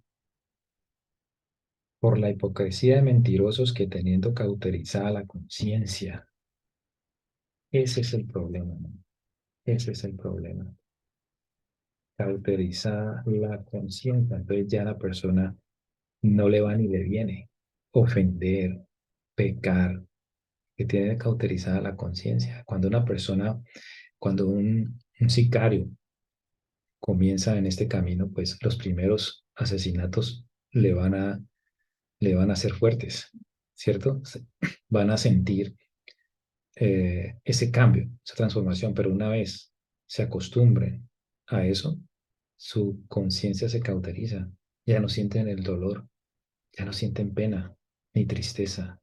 Por la hipocresía de mentirosos que teniendo cauterizada la conciencia. Ese es el problema, ¿no? Ese es el problema. Cauterizada la conciencia. Entonces ya la persona no le va ni le viene. Ofender, pecar, que tiene cauterizada la conciencia. Cuando una persona, cuando un sicario comienza en este camino, pues los primeros asesinatos le van a ser fuertes, ¿cierto? Van a sentir ese cambio, esa transformación, pero una vez se acostumbren a eso, su conciencia se cauteriza, ya no sienten el dolor, ya no sienten pena ni tristeza.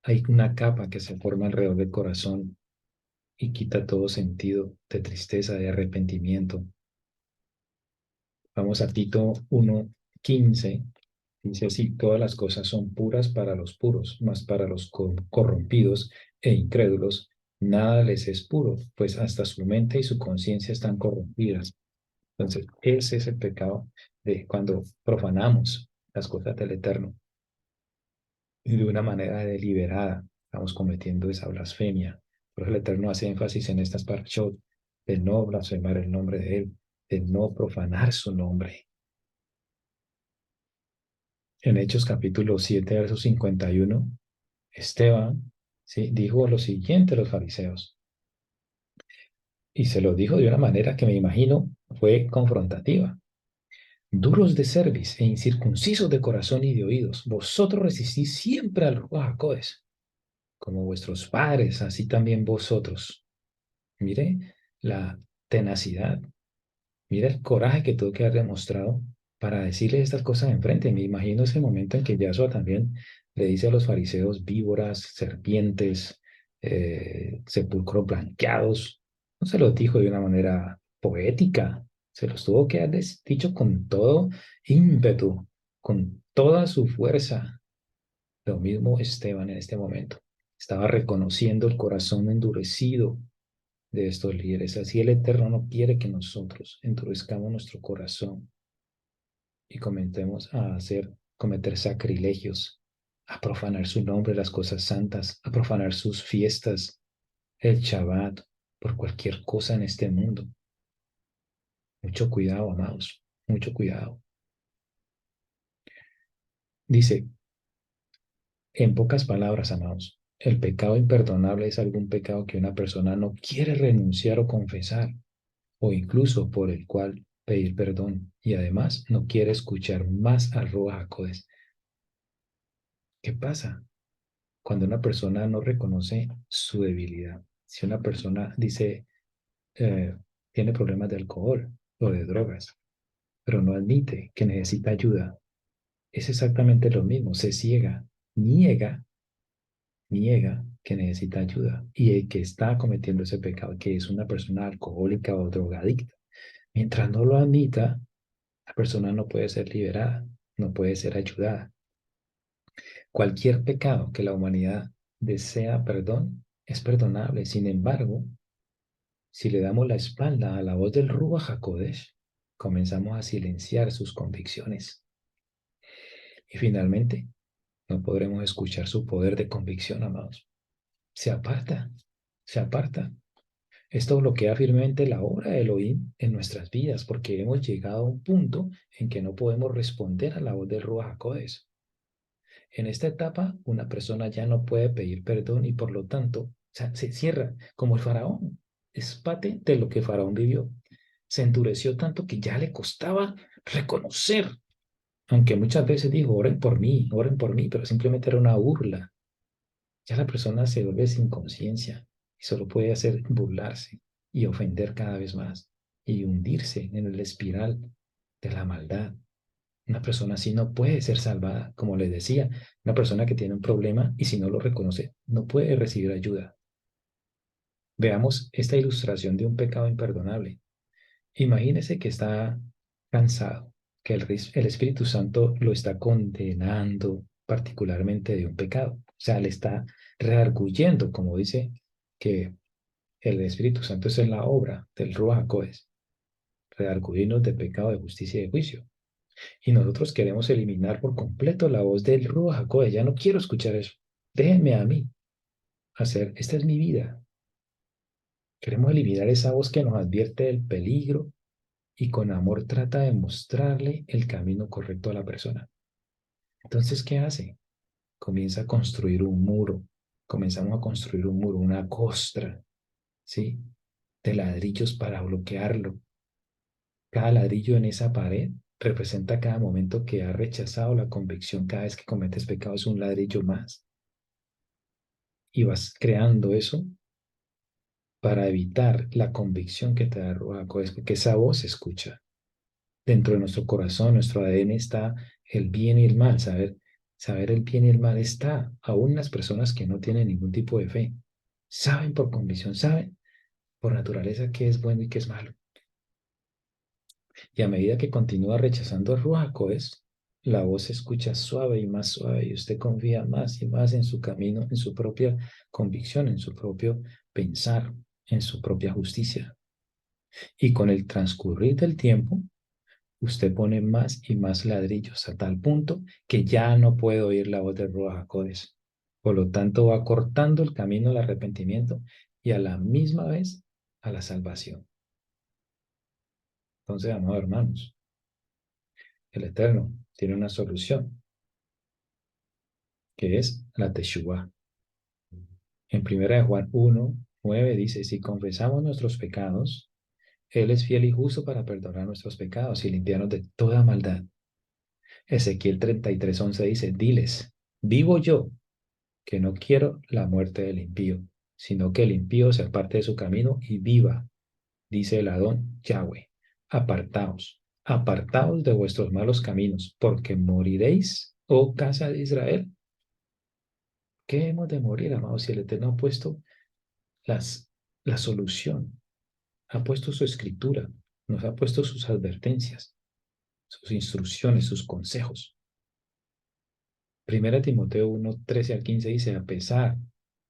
Hay una capa que se forma alrededor del corazón y quita todo sentido de tristeza, de arrepentimiento. Vamos a Tito 1:15. Dice así, todas las cosas son puras para los puros, mas para los corrompidos e incrédulos nada les es puro, pues hasta su mente y su conciencia están corrompidas. Entonces, ese es el pecado de cuando profanamos las cosas del Eterno y de una manera deliberada estamos cometiendo esa blasfemia. Por eso el Eterno hace énfasis en estas parashot de no blasfemar el nombre de Él, de no profanar su nombre. En Hechos capítulo 7, verso 51, Esteban, ¿sí?, dijo lo siguiente a los fariseos, y se lo dijo de una manera que me imagino fue confrontativa. Duros de cerviz e incircuncisos de corazón y de oídos, vosotros resistís siempre al Ruach HaKodesh, como vuestros padres, así también vosotros. Mire la tenacidad. Mira el coraje que tuvo que haber demostrado para decirle estas cosas enfrente. Me imagino ese momento en que Yahshua también le dice a los fariseos víboras, serpientes, sepulcros blanqueados. No se los dijo de una manera poética, se los tuvo que haber dicho con todo ímpetu, con toda su fuerza. Lo mismo Esteban en este momento. Estaba reconociendo el corazón endurecido de estos líderes. Así el Eterno no quiere que nosotros endurezcamos nuestro corazón y cometemos a cometer sacrilegios, a profanar su nombre, las cosas santas, a profanar sus fiestas, el Shabbat, por cualquier cosa en este mundo. Mucho cuidado, amados, mucho cuidado. Dice, en pocas palabras, amados, el pecado imperdonable es algún pecado que una persona no quiere renunciar o confesar, o incluso por el cual pedir perdón, y además no quiere escuchar más al Ruach HaKodesh. ¿Qué pasa cuando una persona no reconoce su debilidad? Si una persona dice, eh, tiene problemas de alcohol o de drogas, pero no admite que necesita ayuda, es exactamente lo mismo, se ciega, niega, niega que necesita ayuda y el que está cometiendo ese pecado, que es una persona alcohólica o drogadicta, mientras no lo admita, la persona no puede ser liberada, no puede ser ayudada. Cualquier pecado que la humanidad desea perdón es perdonable. Sin embargo, si le damos la espalda a la voz del Ruach HaKodesh, comenzamos a silenciar sus convicciones. Y finalmente, no podremos escuchar su poder de convicción, amados. Se aparta, se aparta. Esto bloquea firmemente la obra de Elohim en nuestras vidas porque hemos llegado a un punto en que no podemos responder a la voz del Ruach HaKodesh. En esta etapa, una persona ya no puede pedir perdón y por lo tanto, o sea, se cierra como el faraón. Es parte de lo que Faraón vivió. Se endureció tanto que ya le costaba reconocer, aunque muchas veces dijo, oren por mí, pero simplemente era una burla. Ya la persona se vuelve sin conciencia y solo puede hacer burlarse y ofender cada vez más y hundirse en el espiral de la maldad. Una persona así no puede ser salvada, como les decía, una persona que tiene un problema y si no lo reconoce, no puede recibir ayuda. Veamos esta ilustración de un pecado imperdonable. Imagínese que está cansado, que el Espíritu Santo lo está condenando particularmente de un pecado. O sea, le está rearguyendo, como dice que el Espíritu Santo es en la obra del Ruach HaKodes, redarguyirnos de pecado, de justicia y de juicio. Y nosotros queremos eliminar por completo la voz del Ruach HaKodes. Ya no quiero escuchar eso. Déjenme a mí hacer, esta es mi vida. Queremos eliminar esa voz que nos advierte del peligro y con amor trata de mostrarle el camino correcto a la persona. Entonces, ¿qué hace? Comienza a construir un muro. Comenzamos a construir un muro, una costra, ¿sí? De ladrillos para bloquearlo. Cada ladrillo en esa pared representa cada momento que ha rechazado la convicción. Cada vez que cometes pecado es un ladrillo más. Y vas creando eso para evitar la convicción que te da Ruach HaKodesh, porque esa voz se escucha. Dentro de nuestro corazón, nuestro ADN está el bien y el mal. Saber el bien y el mal está. Aún las personas que no tienen ningún tipo de fe saben por convicción, saben por naturaleza qué es bueno y qué es malo. Y a medida que continúa rechazando el Ruach HaKodesh, la voz se escucha suave y más suave y usted confía más y más en su camino, en su propia convicción, en su propio pensar, en su propia justicia. Y con el transcurrir del tiempo, usted pone más y más ladrillos a tal punto que ya no puede oír la voz del Ruach HaKodesh. Por lo tanto, va cortando el camino al arrepentimiento y a la misma vez a la salvación. Entonces, amados hermanos, el Eterno tiene una solución, que es la Teshuvah. En 1 Juan 1:9 dice, si confesamos nuestros pecados, Él es fiel y justo para perdonar nuestros pecados y limpiarnos de toda maldad. Ezequiel 33:11 dice, diles, vivo yo, que no quiero la muerte del impío, sino que el impío se aparte de su camino y viva, dice el Adón Yahweh. Apartaos, apartaos de vuestros malos caminos, porque moriréis, oh casa de Israel. ¿Qué hemos de morir, amados? Si el Eterno ha puesto las, la solución, ha puesto su escritura, nos ha puesto sus advertencias, sus instrucciones, sus consejos. Primera Timoteo 1:13 al 15 dice, a pesar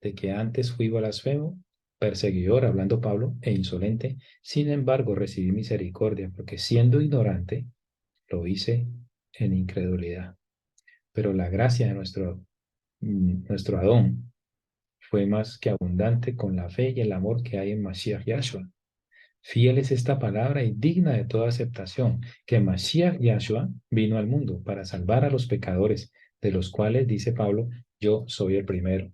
de que antes fui blasfemo, perseguidor, hablando Pablo, e insolente, sin embargo recibí misericordia, porque siendo ignorante, lo hice en incredulidad. Pero la gracia de nuestro Adón fue más que abundante con la fe y el amor que hay en Mashiach Yahshua. Fiel es esta palabra y digna de toda aceptación, que Mashiach Yahshua vino al mundo para salvar a los pecadores, de los cuales, dice Pablo, yo soy el primero.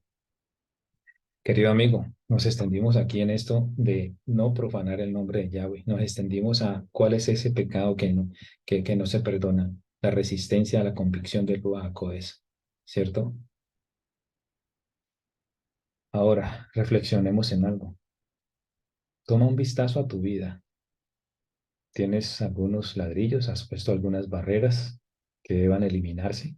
Querido amigo, nos extendimos aquí en esto de no profanar el nombre de Yahweh. Nos extendimos a cuál es ese pecado que no se perdona, la resistencia a la convicción del Ruach HaKodesh, ¿cierto? Ahora, reflexionemos en algo. Toma un vistazo a tu vida. ¿Tienes algunos ladrillos? ¿Has puesto algunas barreras que deban eliminarse?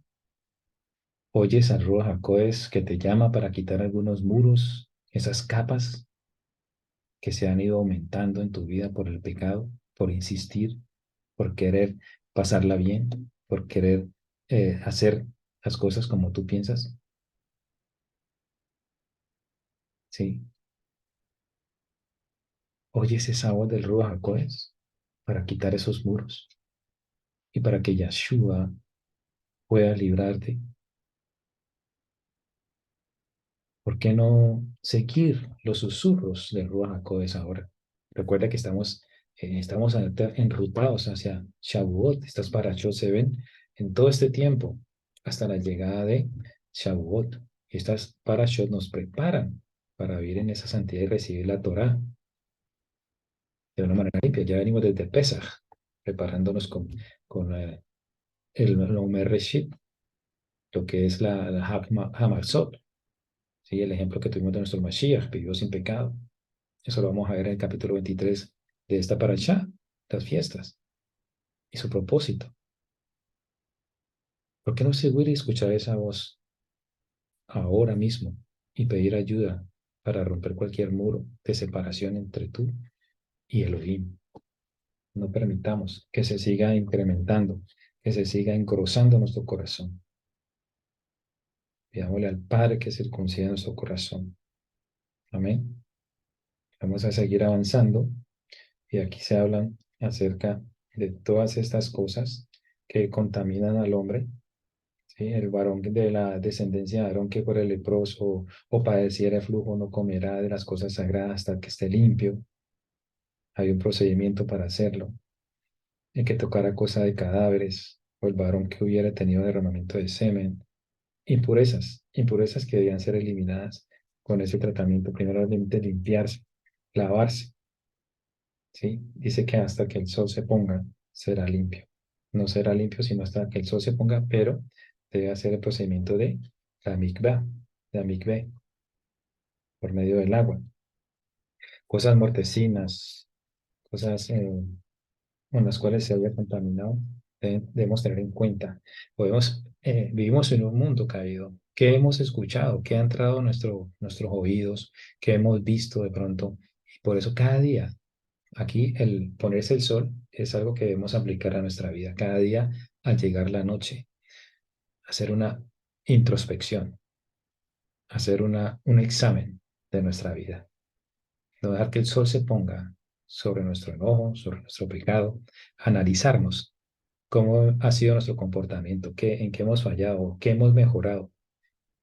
¿Oyes al Ruach HaKodesh que te llama para quitar algunos muros, esas capas que se han ido aumentando en tu vida por el pecado, por insistir, por querer pasarla bien, por querer hacer las cosas como tú piensas? ¿Sí? ¿Oyes esa voz del Ruach HaKodesh para quitar esos muros y para que Yahshua pueda librarte? ¿Por qué no seguir los susurros del Ruach HaKodesh ahora? Recuerda que estamos enrutados hacia Shavuot. Estas parashot se ven en todo este tiempo hasta la llegada de Shavuot. Estas parashot nos preparan para vivir en esa santidad y recibir la Torah de una manera limpia. Ya venimos desde Pesach, preparándonos con el Omer Reshit, lo que es la Hamatzot, ¿sí? El ejemplo que tuvimos de nuestro Mashiach, vivió sin pecado. Eso lo vamos a ver en el capítulo 23 de esta parashá, las fiestas y su propósito. ¿Por qué no seguir y escuchar esa voz ahora mismo y pedir ayuda para romper cualquier muro de separación entre tú y Elohim? No permitamos que se siga incrementando, que se siga engrosando nuestro corazón. Pidámosle al Padre que circuncida nuestro corazón. Amén. Vamos a seguir avanzando y aquí se hablan acerca de todas estas cosas que contaminan al hombre. ¿Sí? El varón de la descendencia de Aarón que fuera leproso o padeciera flujo no comerá de las cosas sagradas hasta que esté limpio. Hay un procedimiento para hacerlo. El que tocara cosa de cadáveres o el varón que hubiera tenido derramamiento de semen. Impurezas que debían ser eliminadas con ese tratamiento. Primero de limpiarse, lavarse. ¿Sí? Dice que hasta que el sol se ponga será limpio. No será limpio sino hasta que el sol se ponga, pero debe hacer el procedimiento de la mikveh, por medio del agua. Cosas mortecinas, cosas con las cuales se haya contaminado, debemos tener en cuenta. Vivimos en un mundo caído. ¿Qué hemos escuchado? ¿Qué ha entrado a nuestros oídos? ¿Qué hemos visto de pronto? Y por eso cada día, aquí el ponerse el sol es algo que debemos aplicar a nuestra vida. Cada día al llegar la noche, hacer una introspección, hacer un examen de nuestra vida. No dejar que el sol se ponga sobre nuestro enojo, sobre nuestro pecado, analizarnos cómo ha sido nuestro comportamiento, en qué hemos fallado, qué hemos mejorado,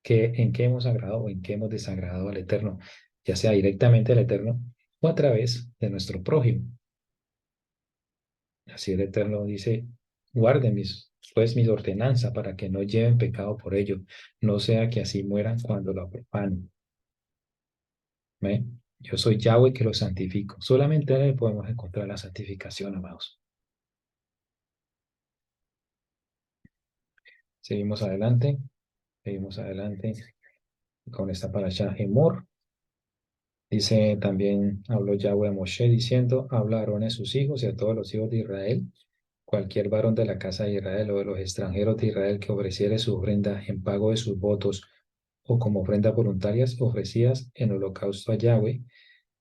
en qué hemos agradado o en qué hemos desagradado al Eterno, ya sea directamente al Eterno o a través de nuestro prójimo. Así el Eterno dice, guarden mis ordenanzas para que no lleven pecado por ello, no sea que así mueran cuando lo profanen. ¿Ve? Yo soy Yahweh que lo santifico. Solamente en él podemos encontrar la santificación, amados. Seguimos adelante, seguimos adelante con esta parasha Emor. Dice también, habló Yahweh a Moshe diciendo, habla a Aarón y a sus hijos y a todos los hijos de Israel, cualquier varón de la casa de Israel o de los extranjeros de Israel que ofreciere su ofrenda en pago de sus votos o como ofrendas voluntarias ofrecidas en holocausto a Yahweh,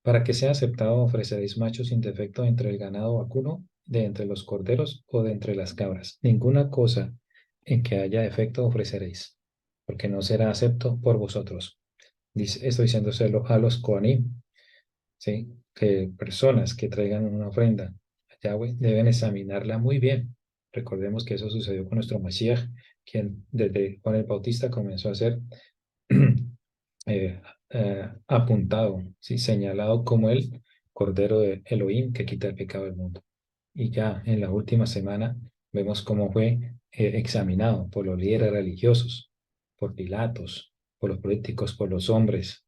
para que sea aceptado ofreceréis machos sin defecto entre el ganado vacuno, de entre los corderos o de entre las cabras. Ninguna cosa en que haya defecto ofreceréis, porque no será acepto por vosotros. Dice, estoy diciéndoselo a los Kohanim, ¿sí? Que personas que traigan una ofrenda a Yahweh deben examinarla muy bien. Recordemos que eso sucedió con nuestro Mashiach, quien desde Juan el Bautista comenzó a ser apuntado, ¿sí? Señalado como el Cordero de Elohim que quita el pecado del mundo. Y ya en la última semana vemos cómo fue examinado por los líderes religiosos, por Pilatos, por los políticos, por los hombres,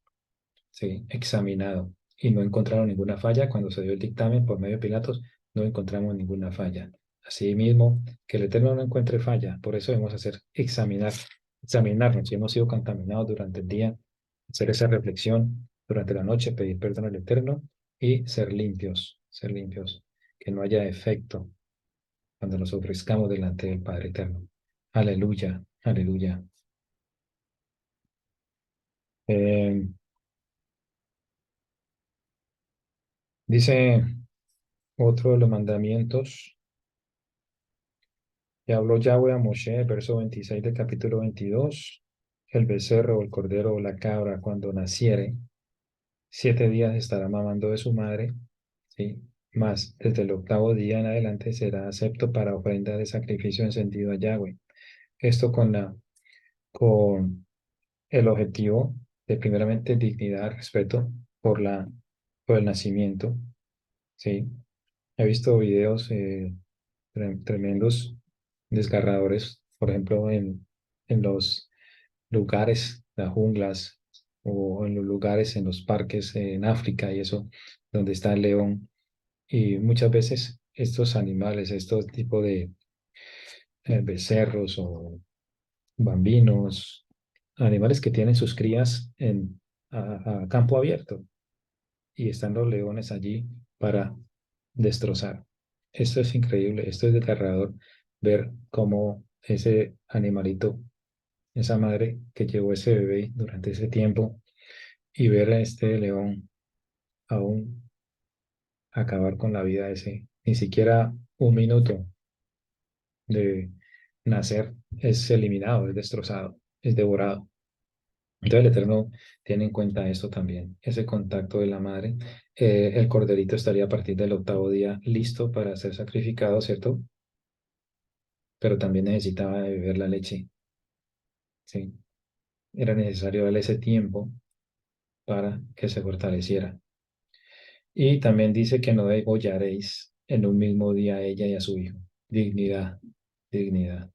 ¿sí? Examinado. Y no encontraron ninguna falla. Cuando se dio el dictamen por medio de Pilatos, no encontramos ninguna falla. Asimismo, que el Eterno no encuentre falla. Por eso debemos examinarnos si hemos sido contaminados durante el día, hacer esa reflexión durante la noche, pedir perdón al Eterno y ser limpios, que no haya defecto cuando nos ofrezcamos delante del Padre Eterno. Aleluya, aleluya. Eh, dice otro de los mandamientos que habló Yahweh a Moshe, verso 26 del capítulo 22, el becerro o el cordero o la cabra cuando naciere, 7 días estará mamando de su madre, ¿sí? Mas desde el octavo día en adelante será acepto para ofrenda de sacrificio encendido a Yahweh. Esto con el objetivo de primeramente dignidad, respeto por el nacimiento, ¿sí? He visto videos tremendos, desgarradores, por ejemplo, en los lugares, las junglas, o en los lugares, en los parques en África y eso, donde está el león. Y muchas veces estos animales, estos tipos de becerros o bambinos, animales que tienen sus crías a campo abierto y están los leones allí para destrozar. Esto es increíble, esto es desgarrador ver cómo ese animalito, esa madre que llevó ese bebé durante ese tiempo y ver a este león aún acabar con la vida de ese, ni siquiera un minuto de nacer, es eliminado, es destrozado, es devorado. Entonces el Eterno tiene en cuenta esto también, ese contacto de la madre. El corderito estaría a partir del octavo día listo para ser sacrificado, ¿cierto? Pero también necesitaba de beber la leche, ¿sí? Era necesario darle ese tiempo para que se fortaleciera. Y también dice que no degollaréis en un mismo día a ella y a su hijo. Dignidad, dignidad.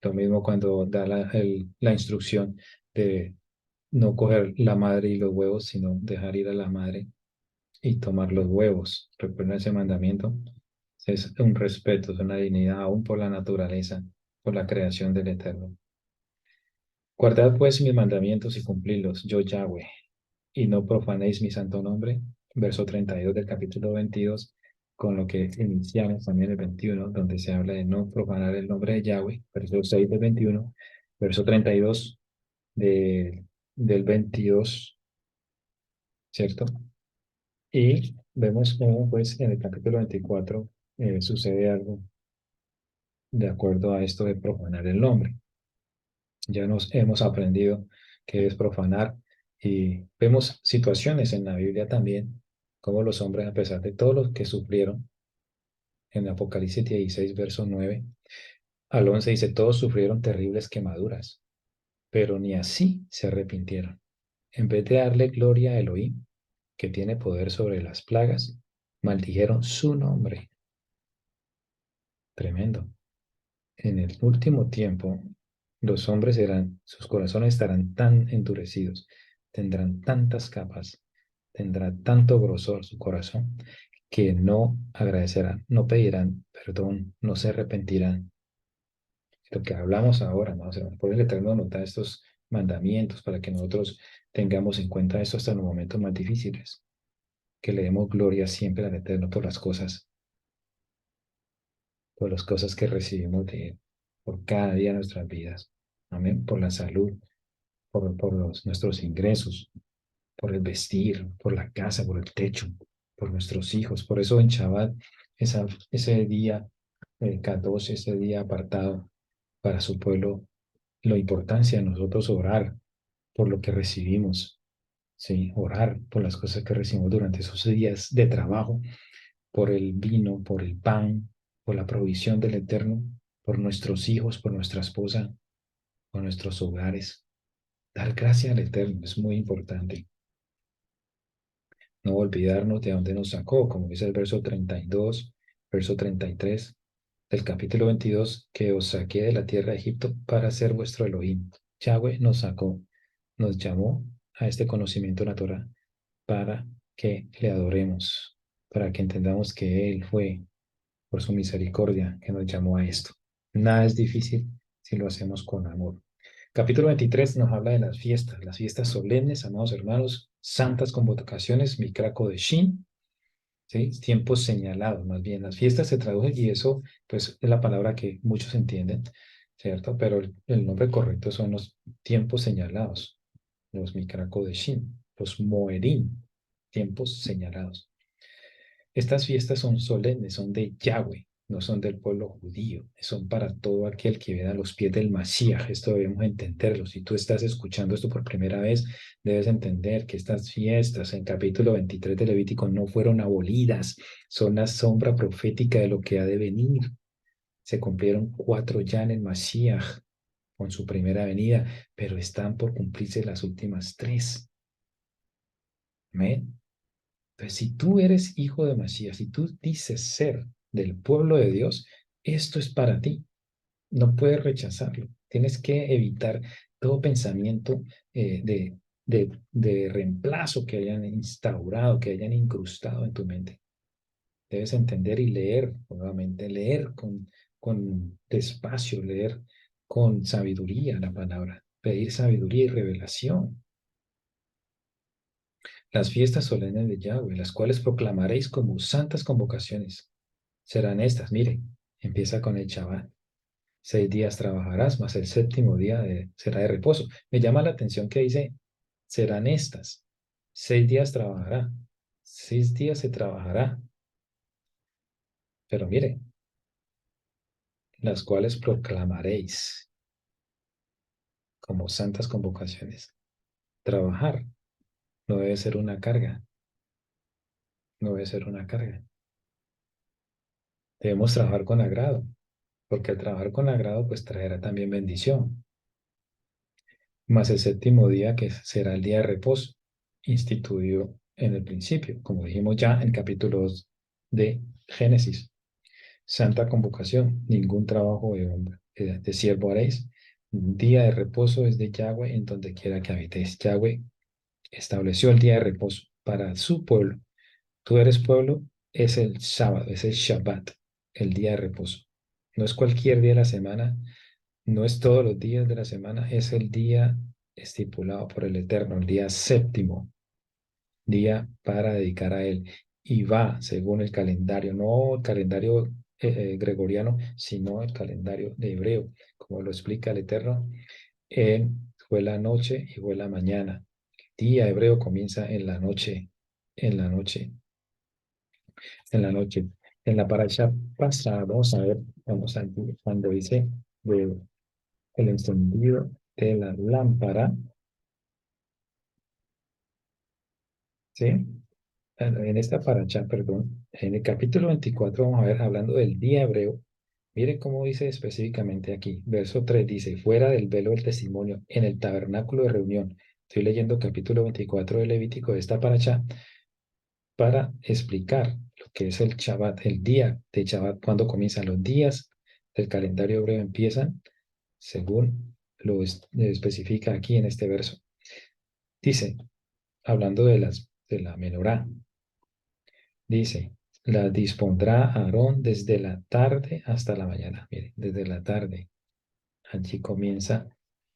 Lo mismo cuando da la instrucción de no coger la madre y los huevos, sino dejar ir a la madre y tomar los huevos. Recuerda ese mandamiento. Es un respeto, es una dignidad aún por la naturaleza, por la creación del Eterno. Guardad pues mis mandamientos y cumplidlos, yo Yahweh, y no profanéis mi santo nombre. Verso 32 del capítulo 22, con lo que iniciamos también el 21, donde se habla de no profanar el nombre de Yahweh. Verso 6 del 21, verso 32 del 22, ¿cierto? Y vemos cómo pues en el capítulo 24 sucede algo de acuerdo a esto de profanar el nombre. Ya nos hemos aprendido qué es profanar y vemos situaciones en la Biblia también, como los hombres, a pesar de todo lo que sufrieron, en Apocalipsis 16, verso 9 al 11 dice, todos sufrieron terribles quemaduras, pero ni así se arrepintieron. En vez de darle gloria a Elohim, que tiene poder sobre las plagas, maldijeron su nombre. Tremendo. En el último tiempo, los hombres sus corazones estarán tan endurecidos, tendrán tantas capas, tendrá tanto grosor su corazón, que no agradecerán, no pedirán perdón, no se arrepentirán. Lo que hablamos ahora, ¿no? O sea, por el Eterno nos da estos mandamientos para que nosotros tengamos en cuenta esto hasta en los momentos más difíciles, que le demos gloria siempre al Eterno por las cosas que recibimos de Él, por cada día de nuestras vidas. Amén. Por la salud, por nuestros ingresos, por el vestir, por la casa, por el techo, por nuestros hijos. Por eso en Shabbat, ese día, el 14, ese día apartado para su pueblo, la importancia de nosotros orar por lo que recibimos, ¿sí? Orar por las cosas que recibimos durante esos días de trabajo, por el vino, por el pan, por la provisión del Eterno, por nuestros hijos, por nuestra esposa, por nuestros hogares. Dar gracias al Eterno es muy importante. No olvidarnos de dónde nos sacó, como dice el verso 32, verso 33 del capítulo 22, que os saqué de la tierra de Egipto para ser vuestro Elohim. Yahweh nos sacó, nos llamó a este conocimiento natural para que le adoremos, para que entendamos que Él fue por su misericordia que nos llamó a esto. Nada es difícil si lo hacemos con amor. Capítulo 23 nos habla de las fiestas solemnes, amados hermanos, santas convocaciones, Mikra Kodeshim, ¿sí? Tiempos señalados, más bien. Las fiestas se traducen y eso, pues, es la palabra que muchos entienden, ¿cierto? Pero el nombre correcto son los tiempos señalados, los Mikra Kodeshim, los Moedim, tiempos señalados. Estas fiestas son solemnes, son de Yahweh, no son del pueblo judío, son para todo aquel que viene a los pies del Mashiach. Esto debemos entenderlo. Si tú estás escuchando esto por primera vez, debes entender que estas fiestas en capítulo 23 de Levítico no fueron abolidas, son la sombra profética de lo que ha de venir. Se cumplieron 4 ya en el Mashiach con su primera venida, pero están por cumplirse las últimas 3. Amén. Entonces, si tú eres hijo de Masías, si tú dices ser del pueblo de Dios, esto es para ti. No puedes rechazarlo. Tienes que evitar todo pensamiento de reemplazo que hayan instaurado, que hayan incrustado en tu mente. Debes entender y leer, nuevamente, leer con despacio, leer con sabiduría la palabra, pedir sabiduría y revelación. Las fiestas solemnes de Yahweh, las cuales proclamaréis como santas convocaciones, serán estas. Mire, empieza con el Shabbat. 6 días trabajarás, mas el séptimo día será de reposo. Me llama la atención que dice, serán estas. 6 días trabajará. 6 días se trabajará. Pero mire, las cuales proclamaréis como santas convocaciones. Trabajar no debe ser una carga, no debe ser una carga. Debemos trabajar con agrado, porque al trabajar con agrado, pues traerá también bendición. Más el séptimo día, que será el día de reposo, instituido en el principio, como dijimos ya en capítulo 2 de Génesis. Santa convocación, ningún trabajo de siervo haréis. Un día de reposo es de Yahweh en donde quiera que habitéis. Yahweh estableció el día de reposo para su pueblo. Tú eres pueblo, es el sábado, es el Shabbat, el día de reposo. No es cualquier día de la semana, no es todos los días de la semana, es el día estipulado por el Eterno, el día séptimo, día para dedicar a Él. Y va según el calendario, no el calendario gregoriano, sino el calendario de hebreo, como lo explica el Eterno. Fue la noche y fue la mañana. El día hebreo comienza en la noche, en la noche, en la noche. En la parasha pasada, vamos a ver, vamos a cuando dice de el encendido de la lámpara, ¿sí? En esta paracha, perdón, en el capítulo 24 vamos a ver, hablando del día hebreo, miren cómo dice específicamente aquí, verso 3 dice, fuera del velo del testimonio, en el tabernáculo de reunión. Estoy leyendo capítulo 24 de Levítico de esta paracha para explicar lo que es el Shabbat, el día de Shabbat, cuando comienzan los días del calendario hebreo empiezan, según lo especifica aquí en este verso. Dice, hablando de la menorá, dice, la dispondrá Aarón desde la tarde hasta la mañana. Mire, desde la tarde. Allí comienza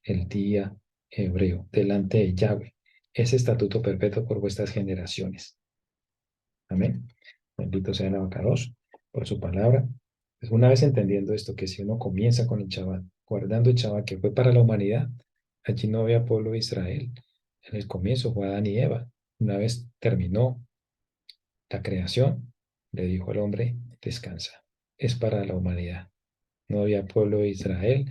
el día hebreo, delante de Yahweh. Es estatuto perpetuo por vuestras generaciones. Amén. Bendito sea el Abacados por su palabra. Pues una vez entendiendo esto, que si uno comienza con el Shabbat, guardando el Shabbat que fue para la humanidad, allí no había pueblo de Israel. En el comienzo fue Adán y Eva. Una vez terminó la creación, le dijo al hombre, descansa. Es para la humanidad. No había pueblo de Israel,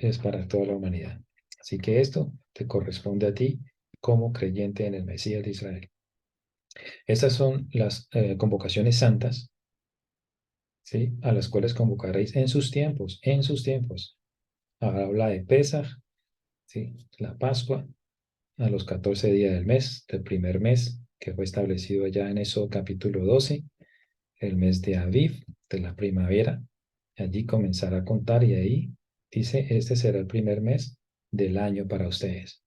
es para toda la humanidad. Así que esto te corresponde a ti como creyente en el Mesías de Israel. Estas son las convocaciones santas, ¿sí? A las cuales convocaréis en sus tiempos, en sus tiempos. Ahora habla de Pesaj, ¿sí? La Pascua, a los 14 días del mes, del primer mes, que fue establecido allá en eso capítulo 12, el mes de Aviv, de la primavera. Allí comenzará a contar y ahí dice, este será el primer mes del año para ustedes.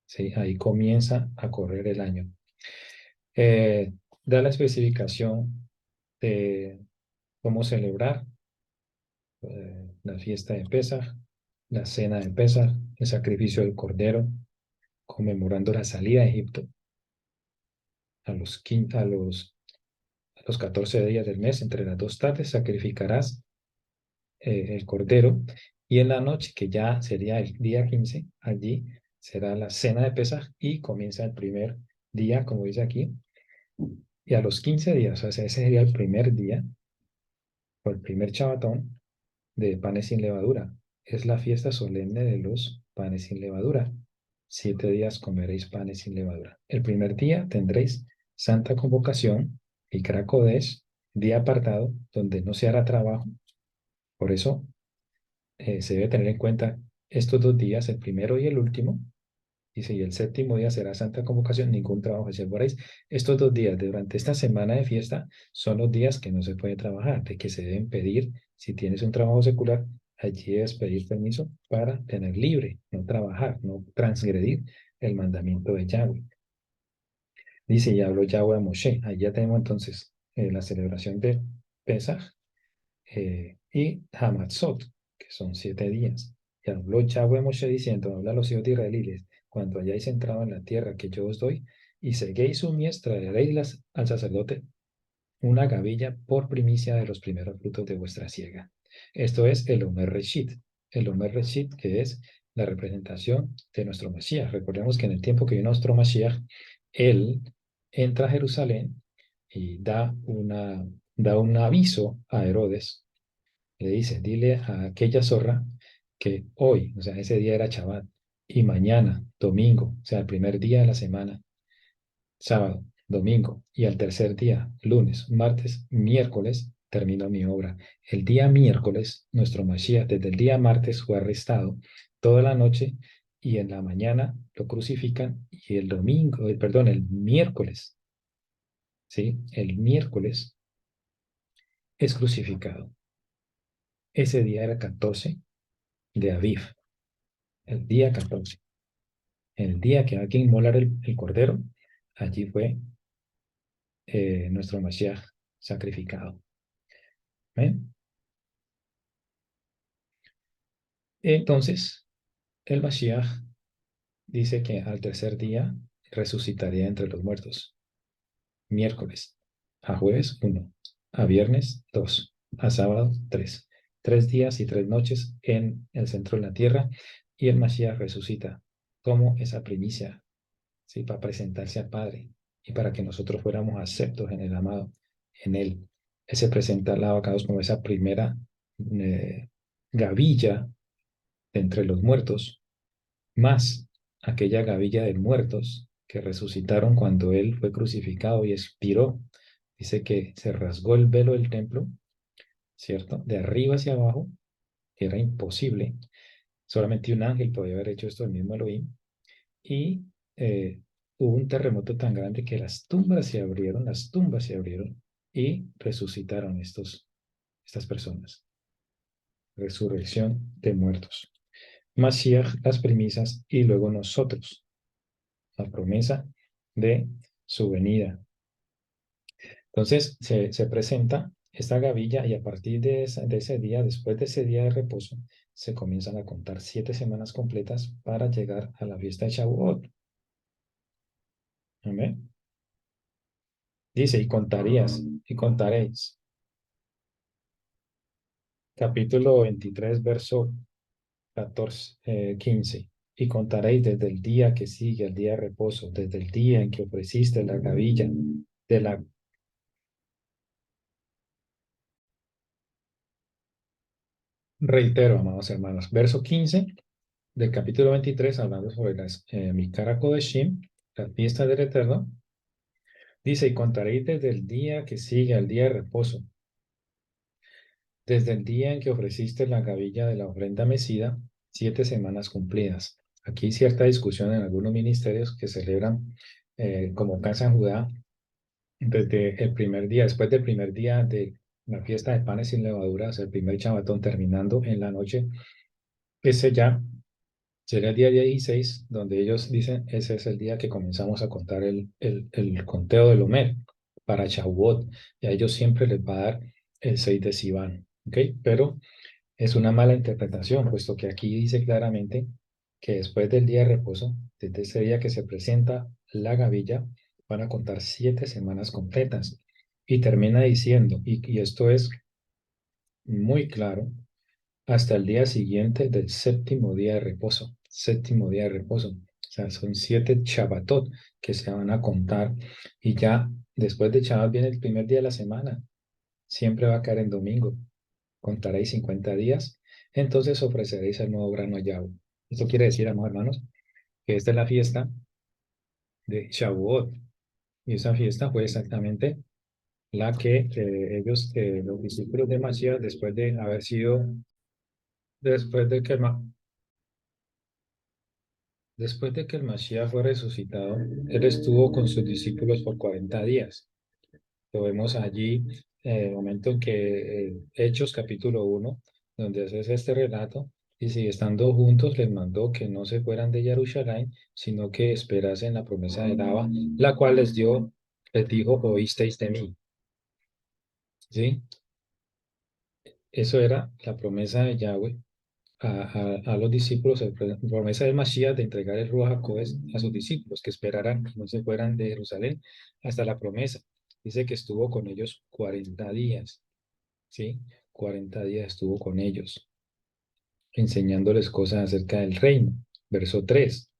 ¿Sí? Ahí comienza a correr el año. Eh, Da la especificación de cómo celebrar la fiesta de Pesaj, la cena de Pesaj, el sacrificio del cordero, conmemorando la salida de Egipto a los, a los 14 días del mes, entre las 2 tardes, sacrificarás el cordero y en la noche, que ya sería el día 15, allí será la cena de Pesaj y comienza el primer día, como dice aquí, y a los 15 días, o sea, ese sería el primer día, o el primer chabatón de panes sin levadura. Es la fiesta solemne de los panes sin levadura. 7 días comeréis panes sin levadura. El primer día tendréis santa convocación y Kodesh, día apartado, donde no se hará trabajo. Por eso se debe tener en cuenta estos 2 días, el primero y el último. Dice, y el séptimo día será santa convocación, ningún trabajo se haréis. Estos 2 días durante esta semana de fiesta son los días que no se puede trabajar, de que se deben pedir, si tienes un trabajo secular, allí debes pedir permiso para tener libre, no trabajar, no transgredir el mandamiento de Yahweh. Dice, y habló Yahweh a Moshe. Ahí ya tenemos entonces la celebración de Pesaj y Hamatzot, que son 7 días. Y habló Yahweh a Moshe diciendo, habla a los hijos de israelíes, cuando hayáis entrado en la tierra que yo os doy, y seguéis su mies, traeréis al sacerdote una gavilla por primicia de los primeros frutos de vuestra siega. Esto es el Omer Reshit. El Omer Reshit, que es la representación de nuestro Mashiach. Recordemos que en el tiempo que vino nuestro Mashiach, él entra a Jerusalén y da un aviso a Herodes. Le dice, dile a aquella zorra que hoy, o sea, ese día era Shabbat, y mañana, domingo, o sea, el primer día de la semana, sábado, domingo, y al tercer día, lunes, martes, miércoles, terminó mi obra. El día miércoles, nuestro Mashiach, desde el día martes, fue arrestado toda la noche y en la mañana lo crucifican y el domingo, perdón, el miércoles, ¿sí? El miércoles es crucificado. Ese día era 14 de Aviv, el día 14. El día que hay que inmolar el cordero, allí fue nuestro Mashiach sacrificado. ¿Ven? Entonces, el Mashiach dice que al tercer día resucitaría entre los muertos. Miércoles, a jueves 1, a viernes 2, a sábado 3. 3 días y 3 noches en el centro de la tierra y el Mashiach resucita como esa primicia, ¿sí? Para presentarse al Padre y para que nosotros fuéramos aceptos en el amado, en Él. Él se presenta al lado acá como esa primera eh, gavilla de entre los muertos, más aquella gavilla de muertos que resucitaron cuando Él fue crucificado y expiró. Dice que se rasgó el velo del templo, ¿cierto? De arriba hacia abajo, que era imposible. Solamente un ángel podía haber hecho esto, el mismo Elohim. Y hubo un terremoto tan grande que las tumbas se abrieron y resucitaron estas personas. Resurrección de muertos. Mashiach, las premisas y luego nosotros, la promesa de su venida. Entonces se presenta esta gavilla y a partir de ese día, después de ese día de reposo, se comienzan a contar 7 semanas completas para llegar a la fiesta de Shavuot. Amén. Dice, y contaréis. Capítulo 23, verso 14, 15. Y contaréis desde el día que sigue el día de reposo, desde el día en que ofreciste la gavilla de la... Reitero, amados hermanos, verso 15 del capítulo 23, hablando sobre las Mikara Kodeshim, la fiesta del Eterno. Dice, y contaréis desde el día que sigue el día de reposo, desde el día en que ofreciste la gavilla de la ofrenda mecida, 7 semanas cumplidas. Aquí hay cierta discusión en algunos ministerios que celebran como Casa en Judá desde el primer día, después del primer día de la fiesta de panes sin levadura, o sea, el primer chabatón terminando en la noche, ese ya sería el día 16, donde ellos dicen, ese es el día que comenzamos a contar el conteo del Omer para Shavuot, y a ellos siempre les va a dar el 6 de Sivan, ¿ok? Pero es una mala interpretación, puesto que aquí dice claramente que después del día de reposo, desde ese día que se presenta la gavilla, van a contar 7 semanas completas. Y termina diciendo, y esto es muy claro, hasta el día siguiente del séptimo día de reposo. Séptimo día de reposo. O sea, son 7 Shabbatot que se van a contar. Y ya después de Shabbat viene el primer día de la semana. Siempre va a caer en domingo. Contaréis 50 días. Entonces ofreceréis el nuevo grano a Yahweh. Esto quiere decir, amados hermanos, que esta es la fiesta de Shavuot. Y esa fiesta fue exactamente la que los discípulos de Masías, después de que Después de que el Mashiach fue resucitado, él estuvo con sus discípulos por 40 días. Lo vemos allí, el momento en que Hechos capítulo 1, donde hace este relato, y si estando juntos les mandó que no se fueran de Jerusalén, sino que esperasen la promesa de Abba, la cual les dijo, oísteis de mí. ¿Sí? Eso era la promesa de Yahweh a los discípulos, la promesa del Mashiach de entregar el Ruach HaKodes a sus discípulos, que esperaran que no se fueran de Jerusalén hasta la promesa. Dice que estuvo con ellos 40 días, ¿sí? 40 días estuvo con ellos, enseñándoles cosas acerca del reino. Verso 3.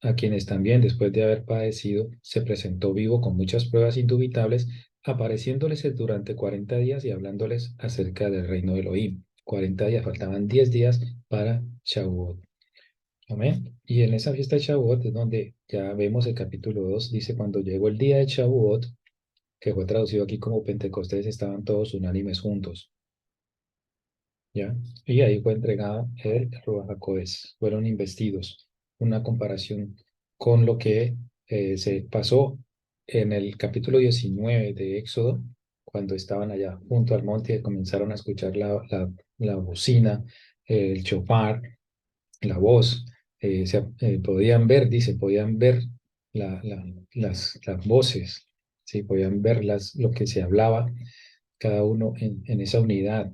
A quienes también, después de haber padecido, se presentó vivo con muchas pruebas indubitables, apareciéndoles durante 40 días y hablándoles acerca del reino de Elohim. 40 días, faltaban 10 días para Shavuot. Amén. Y en esa fiesta de Shavuot es donde ya vemos el capítulo 2, dice, cuando llegó el día de Shavuot, que fue traducido aquí como Pentecostés, estaban todos unánimes juntos. ¿Ya? Y ahí fue entregado el Ruach HaKodesh. Fueron investidos. Una comparación con lo que se pasó en el capítulo 19 de Éxodo, cuando estaban allá junto al monte y comenzaron a escuchar la bocina, el chofar, la voz. Podían ver, dice, podían ver las voces, ¿sí? Podían ver lo que se hablaba cada uno en esa unidad.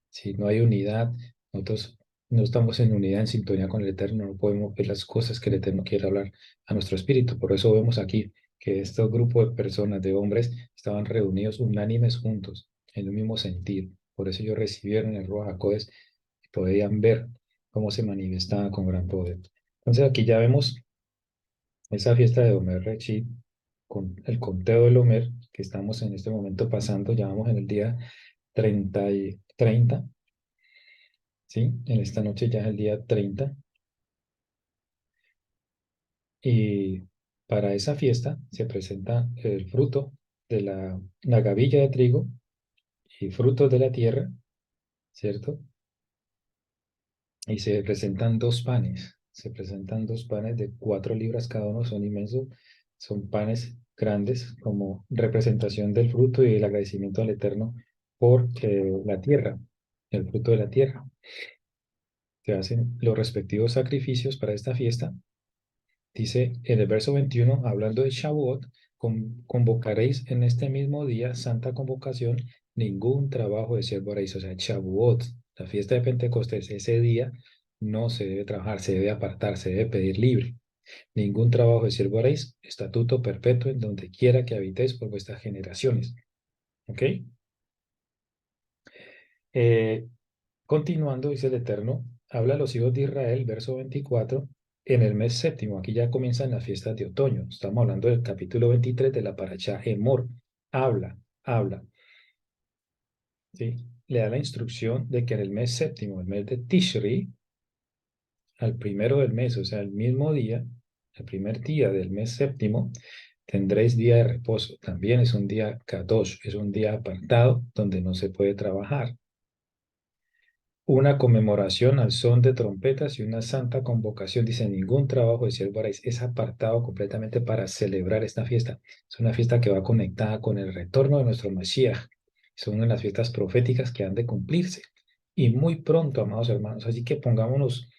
Si no hay unidad, nosotros no estamos en unidad, en sintonía con el Eterno, no podemos ver las cosas que el Eterno quiere hablar a nuestro espíritu. Por eso vemos aquí que este grupo de personas, de hombres, estaban reunidos unánimes juntos, en un mismo sentir. Por eso ellos recibieron el Ruach HaKodesh y podían ver cómo se manifestaba con gran poder. Entonces aquí ya vemos esa fiesta de Omer Rechid, con el conteo del Omer, que estamos en este momento pasando, ya vamos en el día 30, ¿sí? En esta noche ya es el día 30. Y para esa fiesta se presenta el fruto de la gavilla de trigo y frutos de la tierra, ¿cierto? Y se presentan dos panes. Se presentan dos panes de 4 libras cada uno, son inmensos. Son panes grandes como representación del fruto y el agradecimiento al Eterno por la tierra, el fruto de la tierra. Se hacen los respectivos sacrificios para esta fiesta. Dice en el verso 21, hablando de Shavuot, convocaréis en este mismo día santa convocación, ningún trabajo de siervo haréis. O sea, Shavuot, la fiesta de Pentecostés, ese día no se debe trabajar, se debe apartar, se debe pedir libre. Ningún trabajo de siervo haréis, estatuto perpetuo en donde quiera que habitéis por vuestras generaciones. ¿Ok? Eh, Continuando, dice el Eterno, habla a los hijos de Israel, verso 24, en el mes séptimo. Aquí ya comienzan las fiestas de otoño. Estamos hablando del capítulo 23 de la paracha Emor. Habla, ¿sí? Le da la instrucción de que en el mes séptimo, el mes de Tishri, al primero del mes, o sea, el mismo día, el primer día del mes séptimo, tendréis día de reposo. También es un día kadosh, es un día apartado donde no se puede trabajar. Una conmemoración al son de trompetas y una santa convocación. Dice, ningún trabajo de siervo haréis. Es apartado completamente para celebrar esta fiesta. Es una fiesta que va conectada con el retorno de nuestro Mashiach. Son una de las fiestas proféticas que han de cumplirse. Y muy pronto, amados hermanos. Así que pongámonos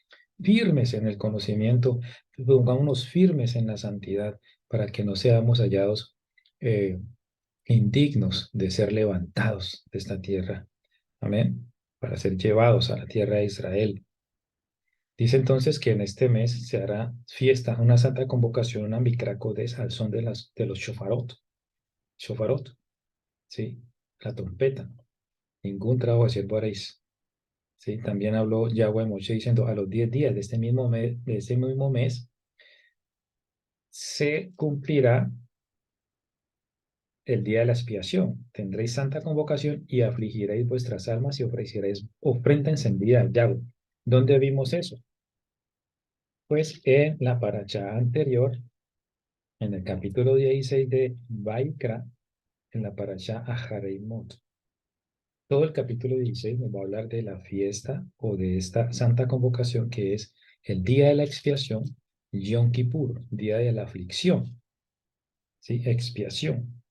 firmes en el conocimiento, pongámonos firmes en la santidad para que no seamos hallados eh, indignos de ser levantados de esta tierra. Amén. Para ser llevados a la tierra de Israel. Dice entonces que en este mes se hará fiesta, una santa convocación, una Mikra Kodesh al son de los shofarot. Shofarot, ¿sí? La trompeta. Ningún trabajo de siervo haréis. ¿Sí? También habló Yahweh Moshe diciendo, a los 10 días de este mismo mes se cumplirá el día de la expiación. Tendréis santa convocación y afligiréis vuestras almas y ofreceréis ofrenda encendida al Yahweh. ¿Dónde vimos eso? Pues en la paracha anterior, en el capítulo 16 de Vaikra, en la paracha Ahareimot. Todo el capítulo 16 nos va a hablar de la fiesta o de esta santa convocación que es el día de la expiación, Yom Kippur, día de la aflicción, ¿sí? Expiación.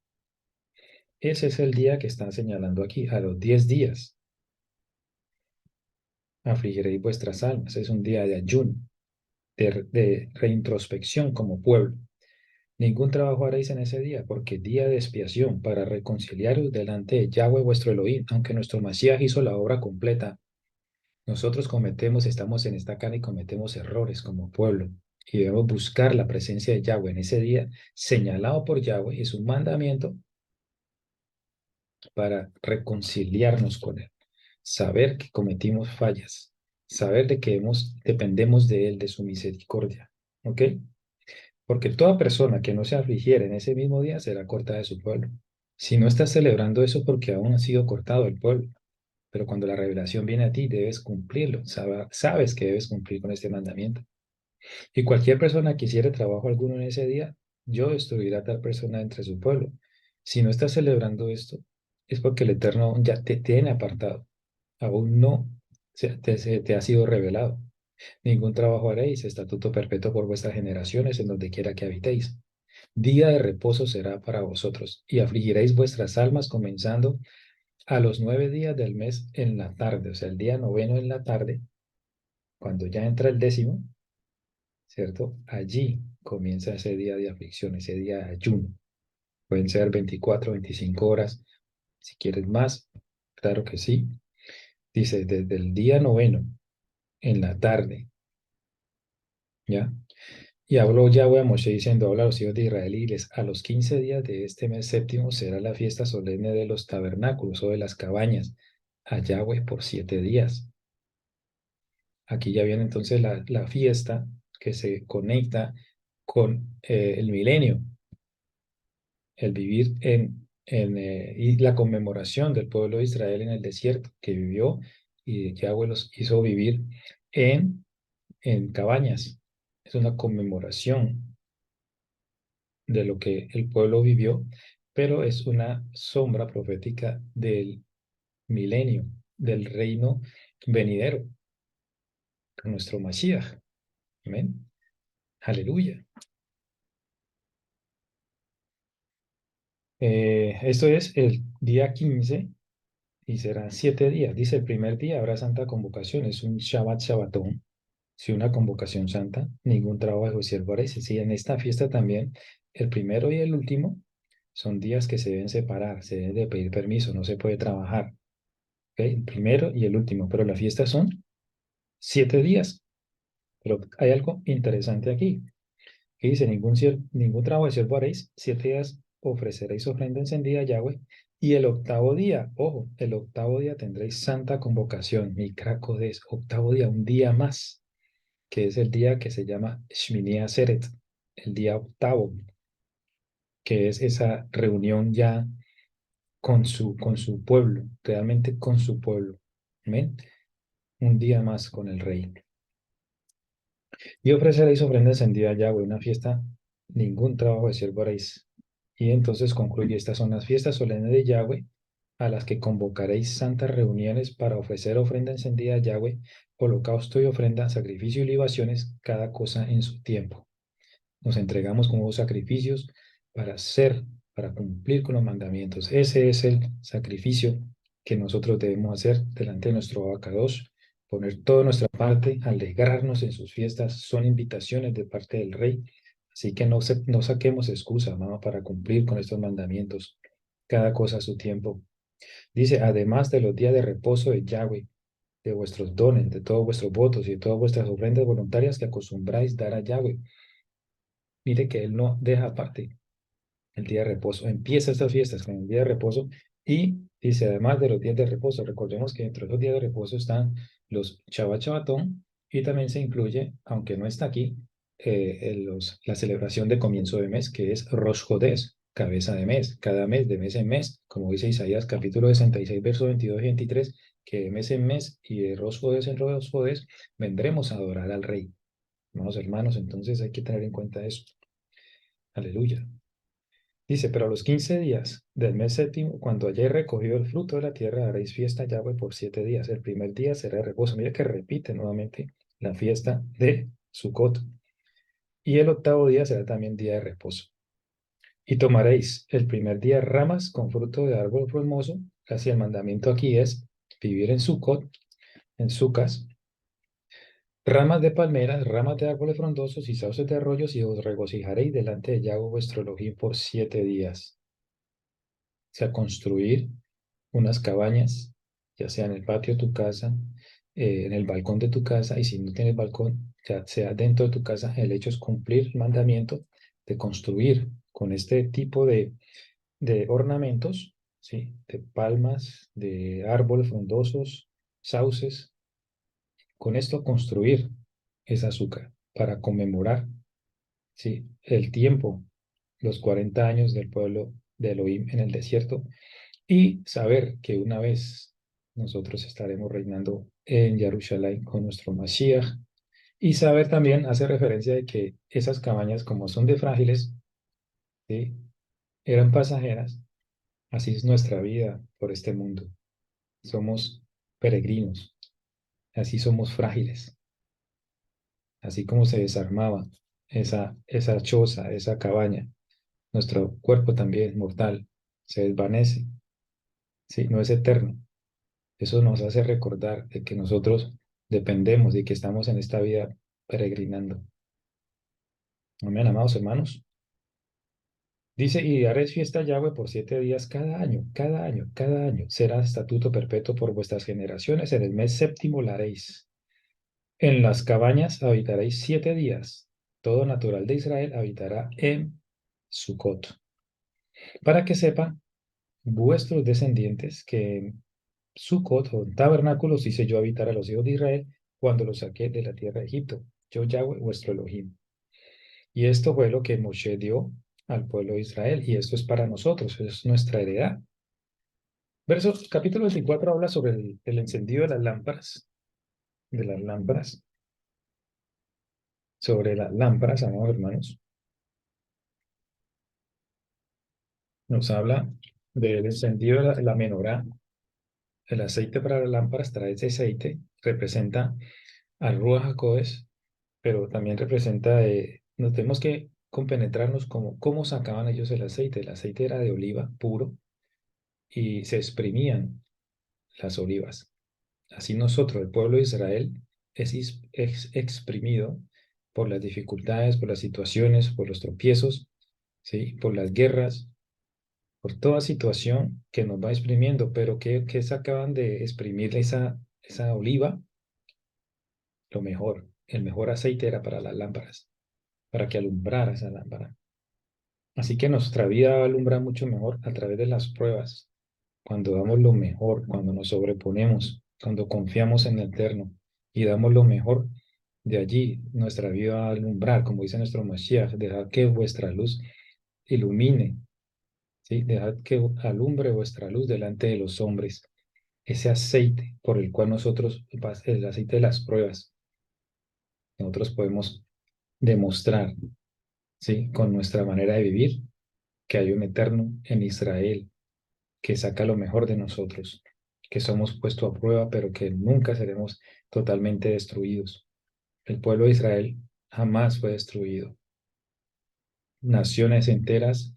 Ese es el día que están señalando aquí, a los 10 días. Afligiréis vuestras almas. Es un día de ayuno, de reintrospección como pueblo. Ningún trabajo haréis en ese día, porque día de expiación para reconciliaros delante de Yahweh vuestro Elohim, aunque nuestro Mashiach hizo la obra completa. Nosotros estamos en esta carne y cometemos errores como pueblo. Y debemos buscar la presencia de Yahweh en ese día, señalado por Yahweh, es un mandamiento para reconciliarnos con Él. saber que cometimos fallas, saber de que dependemos de Él, de su misericordia. ¿Ok? Porque toda persona que no se afligiera en ese mismo día será cortada de su pueblo. Si no estás celebrando eso porque aún ha sido cortado el pueblo, pero cuando la revelación viene a ti debes cumplirlo, sabes que debes cumplir con este mandamiento. Y cualquier persona que hiciere trabajo alguno en ese día, yo destruiré a tal persona entre su pueblo. Si no estás celebrando esto, es porque el Eterno ya te tiene apartado. Aún no se te ha sido revelado. Ningún trabajo haréis, estatuto perpetuo por vuestras generaciones en donde quiera que habitéis. Día de reposo será para vosotros, y afligiréis vuestras almas comenzando a los 9 días del mes en la tarde, o sea, el día noveno en la tarde, cuando ya entra el décimo, ¿cierto? Allí comienza ese día de aflicción, ese día de ayuno. Pueden ser 24, 25 horas, si quieres más, claro que sí. Dice, desde el día noveno en la tarde, ¿ya? Y habló Yahweh a Moshe diciendo, habla a los hijos de Israel y les, a los 15 días de este mes séptimo será la fiesta solemne de los tabernáculos o de las cabañas a Yahweh por 7 días. Aquí ya viene entonces la fiesta que se conecta con el milenio, el vivir y la conmemoración del pueblo de Israel en el desierto que vivió y Yahweh los hizo vivir en, en cabañas. Es una conmemoración de lo que el pueblo vivió, pero es una sombra profética del milenio, del reino venidero, con nuestro Mashiach. Amén. Aleluya. Esto es el día 15 y serán 7 días. Dice, el primer día habrá santa convocación, es un Shabbat Shabbatón, si una convocación santa, ningún trabajo de siervo haréis. Sí, en esta fiesta también, el primero y el último son días que se deben separar, se deben de pedir permiso, no se puede trabajar. ¿Ok? El primero y el último, pero la fiesta son 7 días. Pero hay algo interesante aquí, que dice, ningún trabajo de siervo haréis, 7 días ofreceréis ofrenda encendida a Yahweh, y el octavo día, ojo, el octavo día tendréis santa convocación, Mikrakodes, octavo día, un día más, que es el día que se llama Shmini Atzeret, el día octavo, que es esa reunión ya con su pueblo, realmente con su pueblo. Amén. Un día más con el rey. Y ofreceréis ofrenda encendida a Yahweh, una fiesta, ningún trabajo de siervo haréis. Y entonces concluye, estas son las fiestas solemnes de Yahweh, a las que convocaréis santas reuniones para ofrecer ofrenda encendida a Yahweh, holocausto y ofrenda, sacrificio y libaciones, cada cosa en su tiempo. Nos entregamos como sacrificios para hacer, para cumplir con los mandamientos. Ese es el sacrificio que nosotros debemos hacer delante de nuestro abacados, poner toda nuestra parte, alegrarnos en sus fiestas. Son invitaciones de parte del Rey. Así que no saquemos excusa, hermano, para cumplir con estos mandamientos. Cada cosa a su tiempo. Dice, además de los días de reposo de Yahweh, de vuestros dones, de todos vuestros votos y de todas vuestras ofrendas voluntarias que acostumbráis dar a Yahweh. Mire que Él no deja aparte el día de reposo. Empieza estas fiestas con el día de reposo y dice, además de los días de reposo, recordemos que dentro de los días de reposo están los Shabbat Shabbatón y también se incluye, aunque no está aquí, la celebración de comienzo de mes, que es Rosh Hodés, cabeza de mes, cada mes, de mes en mes, como dice Isaías capítulo 66, versos 22 y 23, que de mes en mes y de Rosh Hodés en Rosh Hodés vendremos a adorar al Rey. Hermanos, entonces hay que tener en cuenta eso. Aleluya. Dice, pero a los 15 días del mes séptimo, cuando hayáis recogido el fruto de la tierra, haréis fiesta a Yahweh por 7 días. El primer día será de reposo. Mira que repite nuevamente la fiesta de Sukkot. Y el octavo día será también día de reposo. Y tomaréis el primer día ramas con fruto de árbol formoso. Casi el mandamiento aquí es vivir en Sukkot, en Sucas, ramas de palmeras, ramas de árboles frondosos y sauces de arroyos, y os regocijaréis delante de Yahweh vuestro Elohim por 7 días. O sea, construir unas cabañas, ya sea en el patio de tu casa, en el balcón de tu casa, y si no tienes balcón, ya sea dentro de tu casa, el hecho es cumplir el mandamiento de construir con este tipo de ornamentos, ¿sí? De palmas, de árboles frondosos, sauces, con esto construir esa azúcar para conmemorar, sí, el tiempo, los 40 años del pueblo de Elohim en el desierto y saber que una vez nosotros estaremos reinando en Jerusalén con nuestro Mashiach y saber también hace referencia de que esas cabañas como son de frágiles, ¿sí? Eran pasajeras, así es nuestra vida por este mundo. Somos peregrinos, así somos frágiles, así como se desarmaba esa choza, esa cabaña, nuestro cuerpo también es mortal, se desvanece, ¿sí? No es eterno. Eso nos hace recordar de que nosotros dependemos y que estamos en esta vida peregrinando. Amén, amados hermanos. Dice, y haréis fiesta a Yahweh por 7 días cada año, cada año, cada año. Será estatuto perpetuo por vuestras generaciones. En el mes séptimo la haréis. En las cabañas habitaréis 7 días. Todo natural de Israel habitará en Sucot. Para que sepan vuestros descendientes que en Sucot o en tabernáculos hice yo habitar a los hijos de Israel cuando los saqué de la tierra de Egipto. Yo Yahweh, vuestro Elohim. Y esto fue lo que Moshe dio al pueblo de Israel, y esto es para nosotros, es nuestra heredad. Capítulo 24 habla sobre el encendido de las lámparas, sobre las lámparas, amados hermanos. Nos habla del encendido de la menorá, el aceite para las lámparas, trae ese aceite, representa al Ruach HaKodesh, pero también representa, nos tenemos que compenetrarnos como cómo sacaban ellos el aceite. El aceite era de oliva puro y se exprimían las olivas. Así nosotros, el pueblo de Israel, es exprimido por las dificultades, por las situaciones, por los tropiezos, ¿sí? Por las guerras, por toda situación que nos va exprimiendo, pero que sacaban de exprimir esa oliva, lo mejor, el mejor aceite era para las lámparas, para que alumbrara esa lámpara. Así que nuestra vida alumbra mucho mejor a través de las pruebas, cuando damos lo mejor, cuando nos sobreponemos, cuando confiamos en el Eterno y damos lo mejor, de allí nuestra vida va a alumbrar, como dice nuestro Mashiach, dejad que vuestra luz ilumine, ¿sí? Dejad que alumbre vuestra luz delante de los hombres. Ese aceite por el cual nosotros, el aceite de las pruebas, nosotros podemos demostrar, ¿sí? Con nuestra manera de vivir, que hay un Eterno en Israel que saca lo mejor de nosotros, que somos puestos a prueba, pero que nunca seremos totalmente destruidos. El pueblo de Israel jamás fue destruido. Naciones enteras,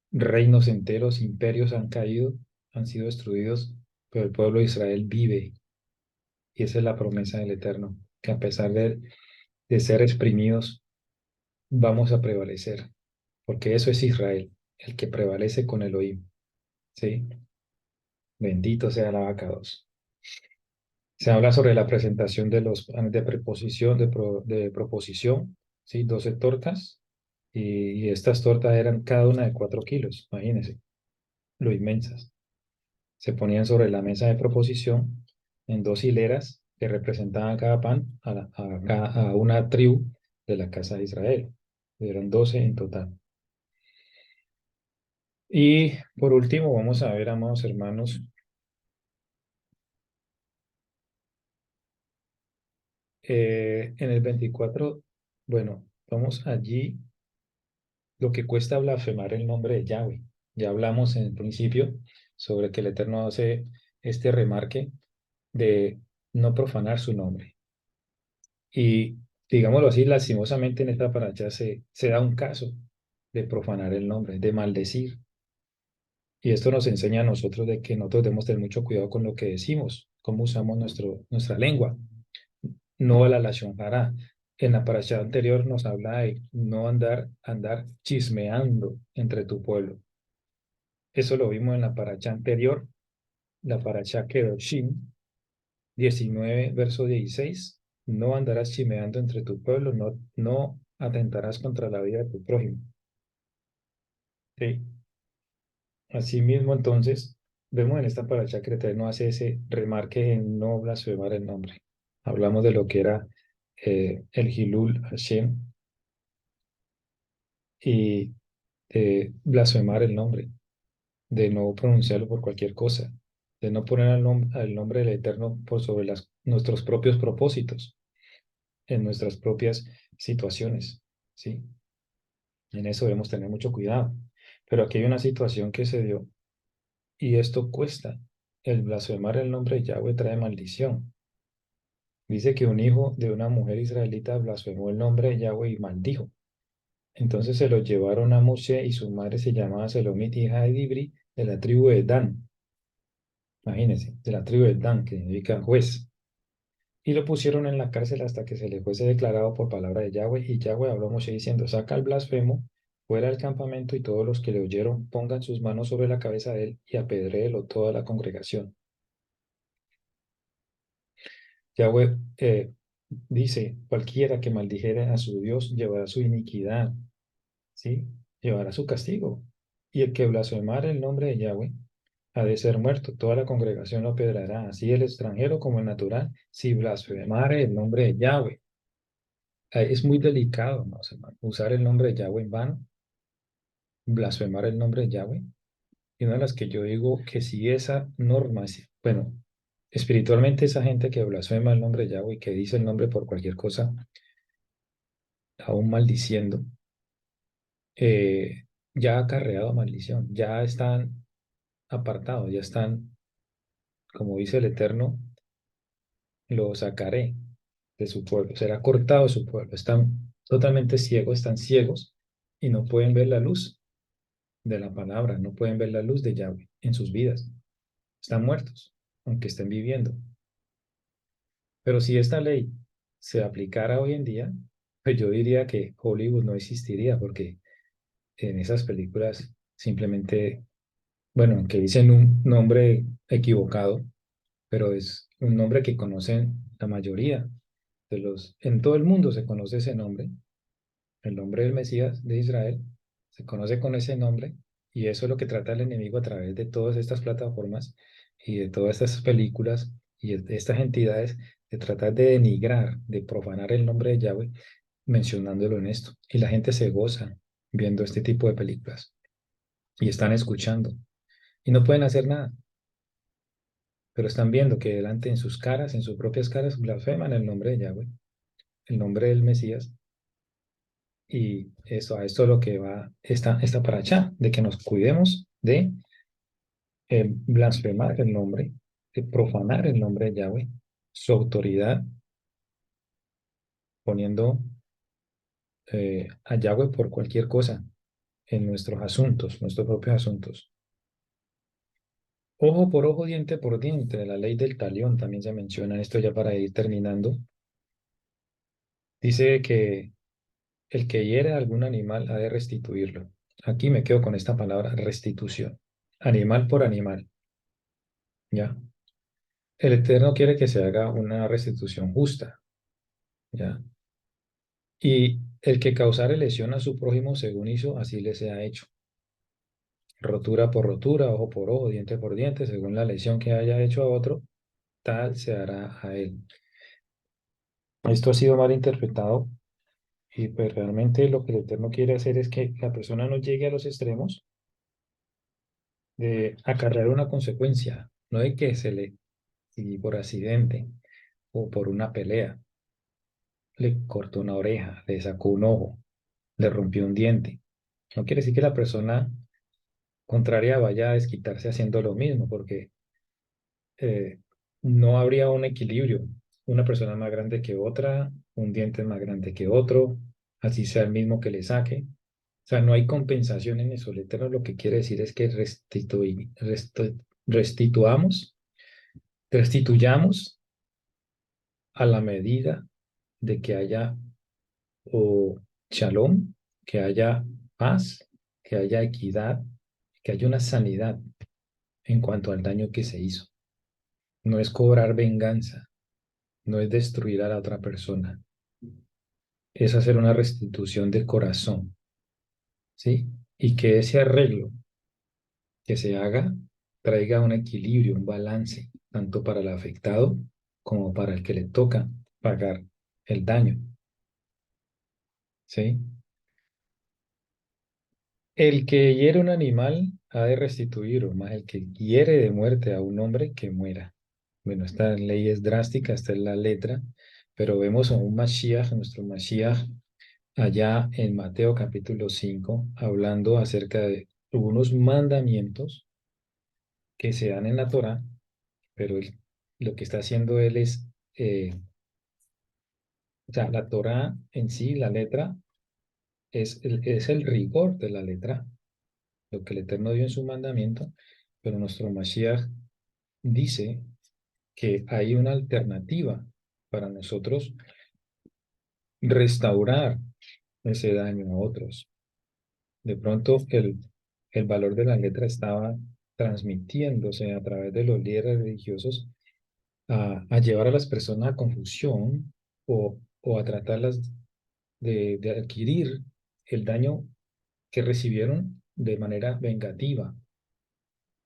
reinos enteros, imperios han caído, han sido destruidos, pero el pueblo de Israel vive. Y esa es la promesa del Eterno, que a pesar de ser exprimidos, vamos a prevalecer, porque eso es Israel, el que prevalece con Elohim. ¿Sí? Bendito sea la vaca 2. Se habla sobre la presentación de los planes de preposición, de proposición, ¿sí? 12 tortas, y estas tortas eran cada una de 4 kilos, imagínense, lo inmensas. Se ponían sobre la mesa de proposición en 2 hileras que representaban cada pan a una tribu de la casa de Israel. Eran 12 en total. Y por último, vamos a ver, amados hermanos, en el 24, bueno, vamos allí lo que cuesta blasfemar el nombre de Yahweh. Ya hablamos en el principio sobre que el Eterno hace este remarque de no profanar su nombre. Y digámoslo así, lastimosamente en esta paracha se da un caso de profanar el nombre, de maldecir. Y esto nos enseña a nosotros de que nosotros debemos tener mucho cuidado con lo que decimos, cómo usamos nuestra lengua. No a la lashon hara. En la paracha anterior nos habla de no andar chismeando entre tu pueblo. Eso lo vimos en la paracha anterior, la paracha Kedoshim 19, verso 16. No andarás chimeando entre tu pueblo, no atentarás contra la vida de tu prójimo. ¿Sí? Asimismo, entonces, vemos en esta paracha que el Eterno hace ese remarque en no blasfemar el nombre. Hablamos de lo que era el Hilul Hashem y de blasfemar el nombre, de no pronunciarlo por cualquier cosa, de no poner al nombre del Eterno por sobre nuestros propios propósitos, en nuestras propias situaciones, ¿sí? En eso debemos tener mucho cuidado. Pero aquí hay una situación que se dio y esto cuesta. El blasfemar el nombre de Yahweh trae maldición. Dice que un hijo de una mujer israelita blasfemó el nombre de Yahweh y maldijo. Entonces se lo llevaron a Moshe y su madre se llamaba Selomit, hija de Dibri, de la tribu de Dan. Imagínense, de la tribu de Dan, que significa juez. Y lo pusieron en la cárcel hasta que se le fuese declarado por palabra de Yahweh. Y Yahweh habló a Moshe diciendo, saca al blasfemo fuera del campamento y todos los que le oyeron pongan sus manos sobre la cabeza de él y apedréelo toda la congregación. Yahweh dice, cualquiera que maldijere a su Dios llevará su iniquidad, ¿sí? Llevará su castigo. Y el que blasfemare el nombre de Yahweh ha de ser muerto. Toda la congregación lo apedreará, así el extranjero como el natural, si blasfemare el nombre de Yahweh. Es muy delicado, ¿no? Usar el nombre de Yahweh en vano, blasfemar el nombre de Yahweh. Y una de las que yo digo que si esa norma, bueno, espiritualmente esa gente que blasfema el nombre de Yahweh y que dice el nombre por cualquier cosa, aún maldiciendo, ya ha acarreado maldición, ya están apartados, ya están, como dice el Eterno, lo sacaré de su pueblo, será cortado de su pueblo. Están totalmente ciegos, están ciegos y no pueden ver la luz de la palabra, no pueden ver la luz de Yahweh en sus vidas. Están muertos, aunque estén viviendo. Pero si esta ley se aplicara hoy en día, pues yo diría que Hollywood no existiría porque en esas películas simplemente, bueno, aunque dicen un nombre equivocado, pero es un nombre que conocen la mayoría en todo el mundo se conoce ese nombre, el nombre del Mesías de Israel, se conoce con ese nombre y eso es lo que trata el enemigo a través de todas estas plataformas y de todas estas películas y de estas entidades, de tratar de denigrar, de profanar el nombre de Yahweh mencionándolo en esto. Y la gente se goza viendo este tipo de películas y están escuchando y no pueden hacer nada, pero están viendo que delante en sus caras, en sus propias caras, blasfeman el nombre de Yahweh, el nombre del Mesías. Y eso, a esto es lo que va esta paracha, de que nos cuidemos de blasfemar el nombre, de profanar el nombre de Yahweh, su autoridad, poniendo a Yahweh por cualquier cosa en nuestros asuntos, nuestros propios asuntos. Ojo por ojo, diente por diente, la ley del talión también se menciona esto ya para ir terminando. Dice que el que hiere a algún animal ha de restituirlo. Aquí me quedo con esta palabra, restitución. Animal por animal, ¿ya? El Eterno quiere que se haga una restitución justa, ¿ya? Y el que causare lesión a su prójimo según hizo, así le sea hecho. Rotura por rotura, ojo por ojo, diente por diente, según la lesión que haya hecho a otro, tal se hará a él. Esto ha sido mal interpretado y pues realmente lo que el Eterno quiere hacer es que la persona no llegue a los extremos de acarrear una consecuencia, no de que se le, si por accidente o por una pelea, le cortó una oreja, le sacó un ojo, le rompió un diente. No quiere decir que la persona contraria vaya a desquitarse haciendo lo mismo, porque eh, no habría un equilibrio. Una persona más grande que otra, un diente más grande que otro, así sea el mismo que le saque. O sea, no hay compensación en eso. El Eterno lo que quiere decir es que restituamos, restituyamos a la medida de que haya o shalom, que haya paz, que haya equidad, que haya una sanidad en cuanto al daño que se hizo. No es cobrar venganza, no es destruir a la otra persona, es hacer una restitución de corazón, ¿sí? Y que ese arreglo que se haga traiga un equilibrio, un balance, tanto para el afectado como para el que le toca pagar el daño, ¿sí? El que hiere un animal ha de restituir, más el que hiere de muerte a un hombre que muera. Bueno, esta ley es drástica, esta es la letra, pero vemos a un Mashiach, nuestro Mashiach, allá en Mateo capítulo 5 hablando acerca de unos mandamientos que se dan en la Torá, pero lo que está haciendo él es, o sea, la Torá en sí, la letra, es el rigor de la letra, lo que el Eterno dio en su mandamiento, pero nuestro Mashiach dice que hay una alternativa para nosotros restaurar ese daño a otros. De pronto el valor de la letra estaba transmitiéndose a través de los líderes religiosos a llevar a las personas a confusión o a tratarlas de adquirir el daño que recibieron de manera vengativa,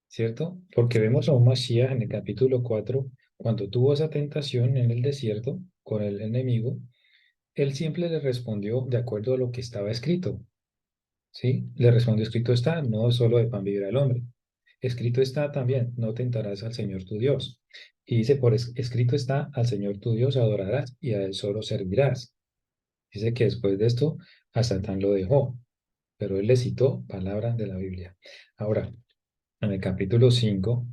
¿cierto? Porque vemos a un Mashiach en el capítulo 4 cuando tuvo esa tentación en el desierto con el enemigo, él siempre le respondió de acuerdo a lo que estaba escrito, ¿sí? Le respondió, escrito está, no solo de pan vivirá el hombre. Escrito está también, no tentarás al Señor tu Dios. Y dice, escrito está, al Señor tu Dios adorarás y a él solo servirás. Dice que después de esto, a Satán lo dejó, pero él le citó palabras de la Biblia. Ahora, en el capítulo 5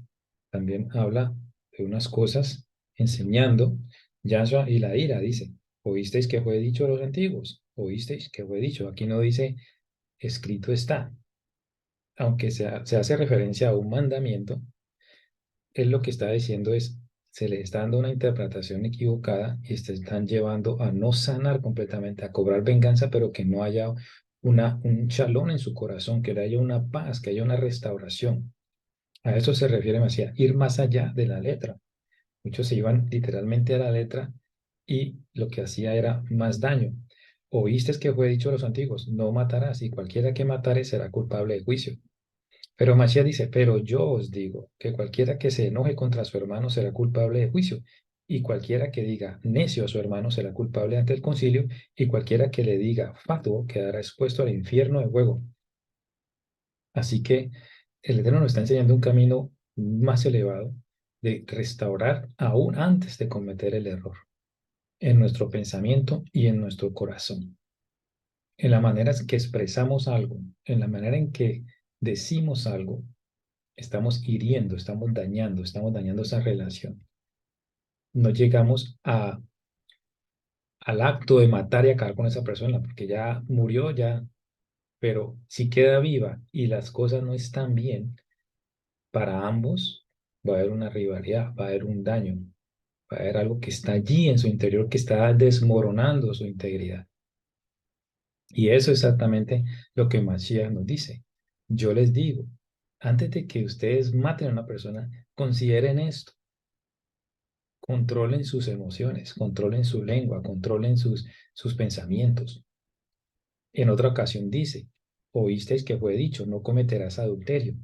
también habla de unas cosas enseñando Yahshua y la ira, dice, oísteis que fue dicho a los antiguos, oísteis que fue dicho. Aquí no dice, escrito está, aunque se hace referencia a un mandamiento, él lo que está diciendo es, se le está dando una interpretación equivocada y se están llevando a no sanar completamente, a cobrar venganza, pero que no haya un shalom en su corazón, que haya una paz, que haya una restauración. A eso se refiere Mesías, ir más allá de la letra. Muchos se iban literalmente a la letra y lo que hacía era más daño. Oíste que fue dicho a los antiguos, no matarás y cualquiera que matare será culpable de juicio. Pero Mashiach dice, pero yo os digo que cualquiera que se enoje contra su hermano será culpable de juicio, y cualquiera que diga necio a su hermano será culpable ante el concilio, y cualquiera que le diga fatuo quedará expuesto al infierno de fuego. Así que el Eterno nos está enseñando un camino más elevado de restaurar aún antes de cometer el error, en nuestro pensamiento y en nuestro corazón, en la manera en que expresamos algo, en la manera en que decimos algo. Estamos hiriendo, estamos dañando esa relación. No llegamos al acto de matar y acabar con esa persona, porque ya murió, ya, pero si queda viva y las cosas no están bien para ambos, va a haber una rivalidad, va a haber un daño, va a haber algo que está allí en su interior, que está desmoronando su integridad. Y eso es exactamente lo que Mashiach nos dice. Yo les digo, antes de que ustedes maten a una persona, consideren esto. Controlen sus emociones, controlen su lengua, controlen sus pensamientos. En otra ocasión dice, oísteis que fue dicho, no cometerás adulterio,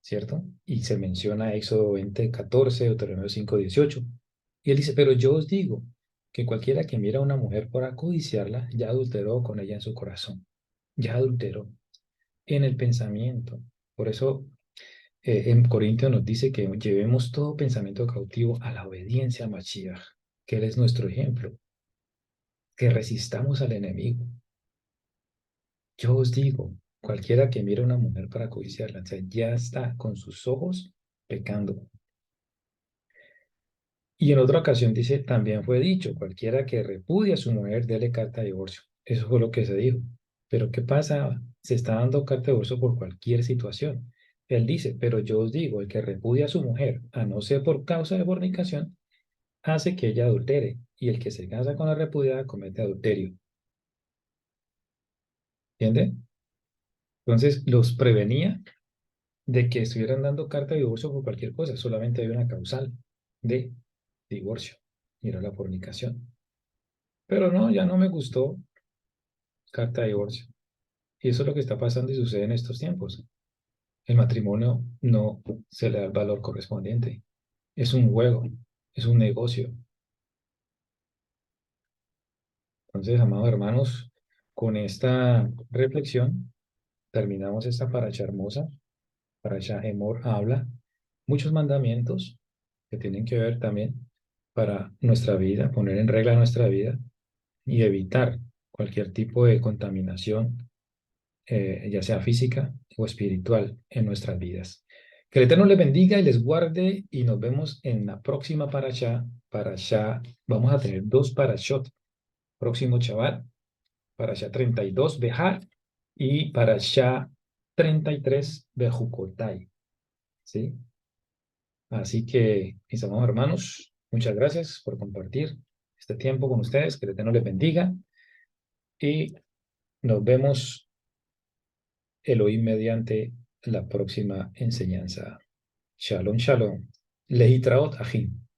¿cierto? Y se menciona Éxodo 20:14, Deuteronomio 5:18. Y él dice, pero yo os digo que cualquiera que mira a una mujer por codiciarla, ya adulteró con ella en su corazón, ya adulteró en el pensamiento. Por eso en Corintios nos dice que llevemos todo pensamiento cautivo a la obediencia a Mashiach, que Él es nuestro ejemplo, que resistamos al enemigo. Yo os digo, cualquiera que mire a una mujer para codiciarla, o sea, ya está con sus ojos pecando. Y en otra ocasión dice, también fue dicho, cualquiera que repudia a su mujer, dele carta de divorcio. Eso fue lo que se dijo. Pero ¿qué pasa? Se está dando carta de divorcio por cualquier situación. Él dice, pero yo os digo, el que repudia a su mujer, a no ser por causa de fornicación, hace que ella adultere, y el que se casa con la repudiada comete adulterio. ¿Entiende? Entonces los prevenía de que estuvieran dando carta de divorcio por cualquier cosa, solamente hay una causal de divorcio, y era la fornicación. Pero no, ya no me gustó carta de divorcio. Y eso es lo que está pasando y sucede en estos tiempos. El matrimonio no se le da el valor correspondiente. Es un juego, es un negocio. Entonces, amados hermanos, con esta reflexión terminamos esta paracha hermosa. Paracha Emor habla muchos mandamientos que tienen que ver también para nuestra vida, poner en regla nuestra vida y evitar cualquier tipo de contaminación, ya sea física o espiritual, en nuestras vidas. Que el Eterno les bendiga y les guarde y nos vemos en la próxima paracha. Paracha, vamos a tener dos parashot. Próximo Shabbat, parasha 32 Behar y parasha 33 Bejucotai. ¿Sí? Así que, mis amados hermanos, muchas gracias por compartir este tiempo con ustedes. Que el Eterno les bendiga y nos vemos Elohim mediante la próxima enseñanza. Shalom, shalom. Lehitraot, Ajim.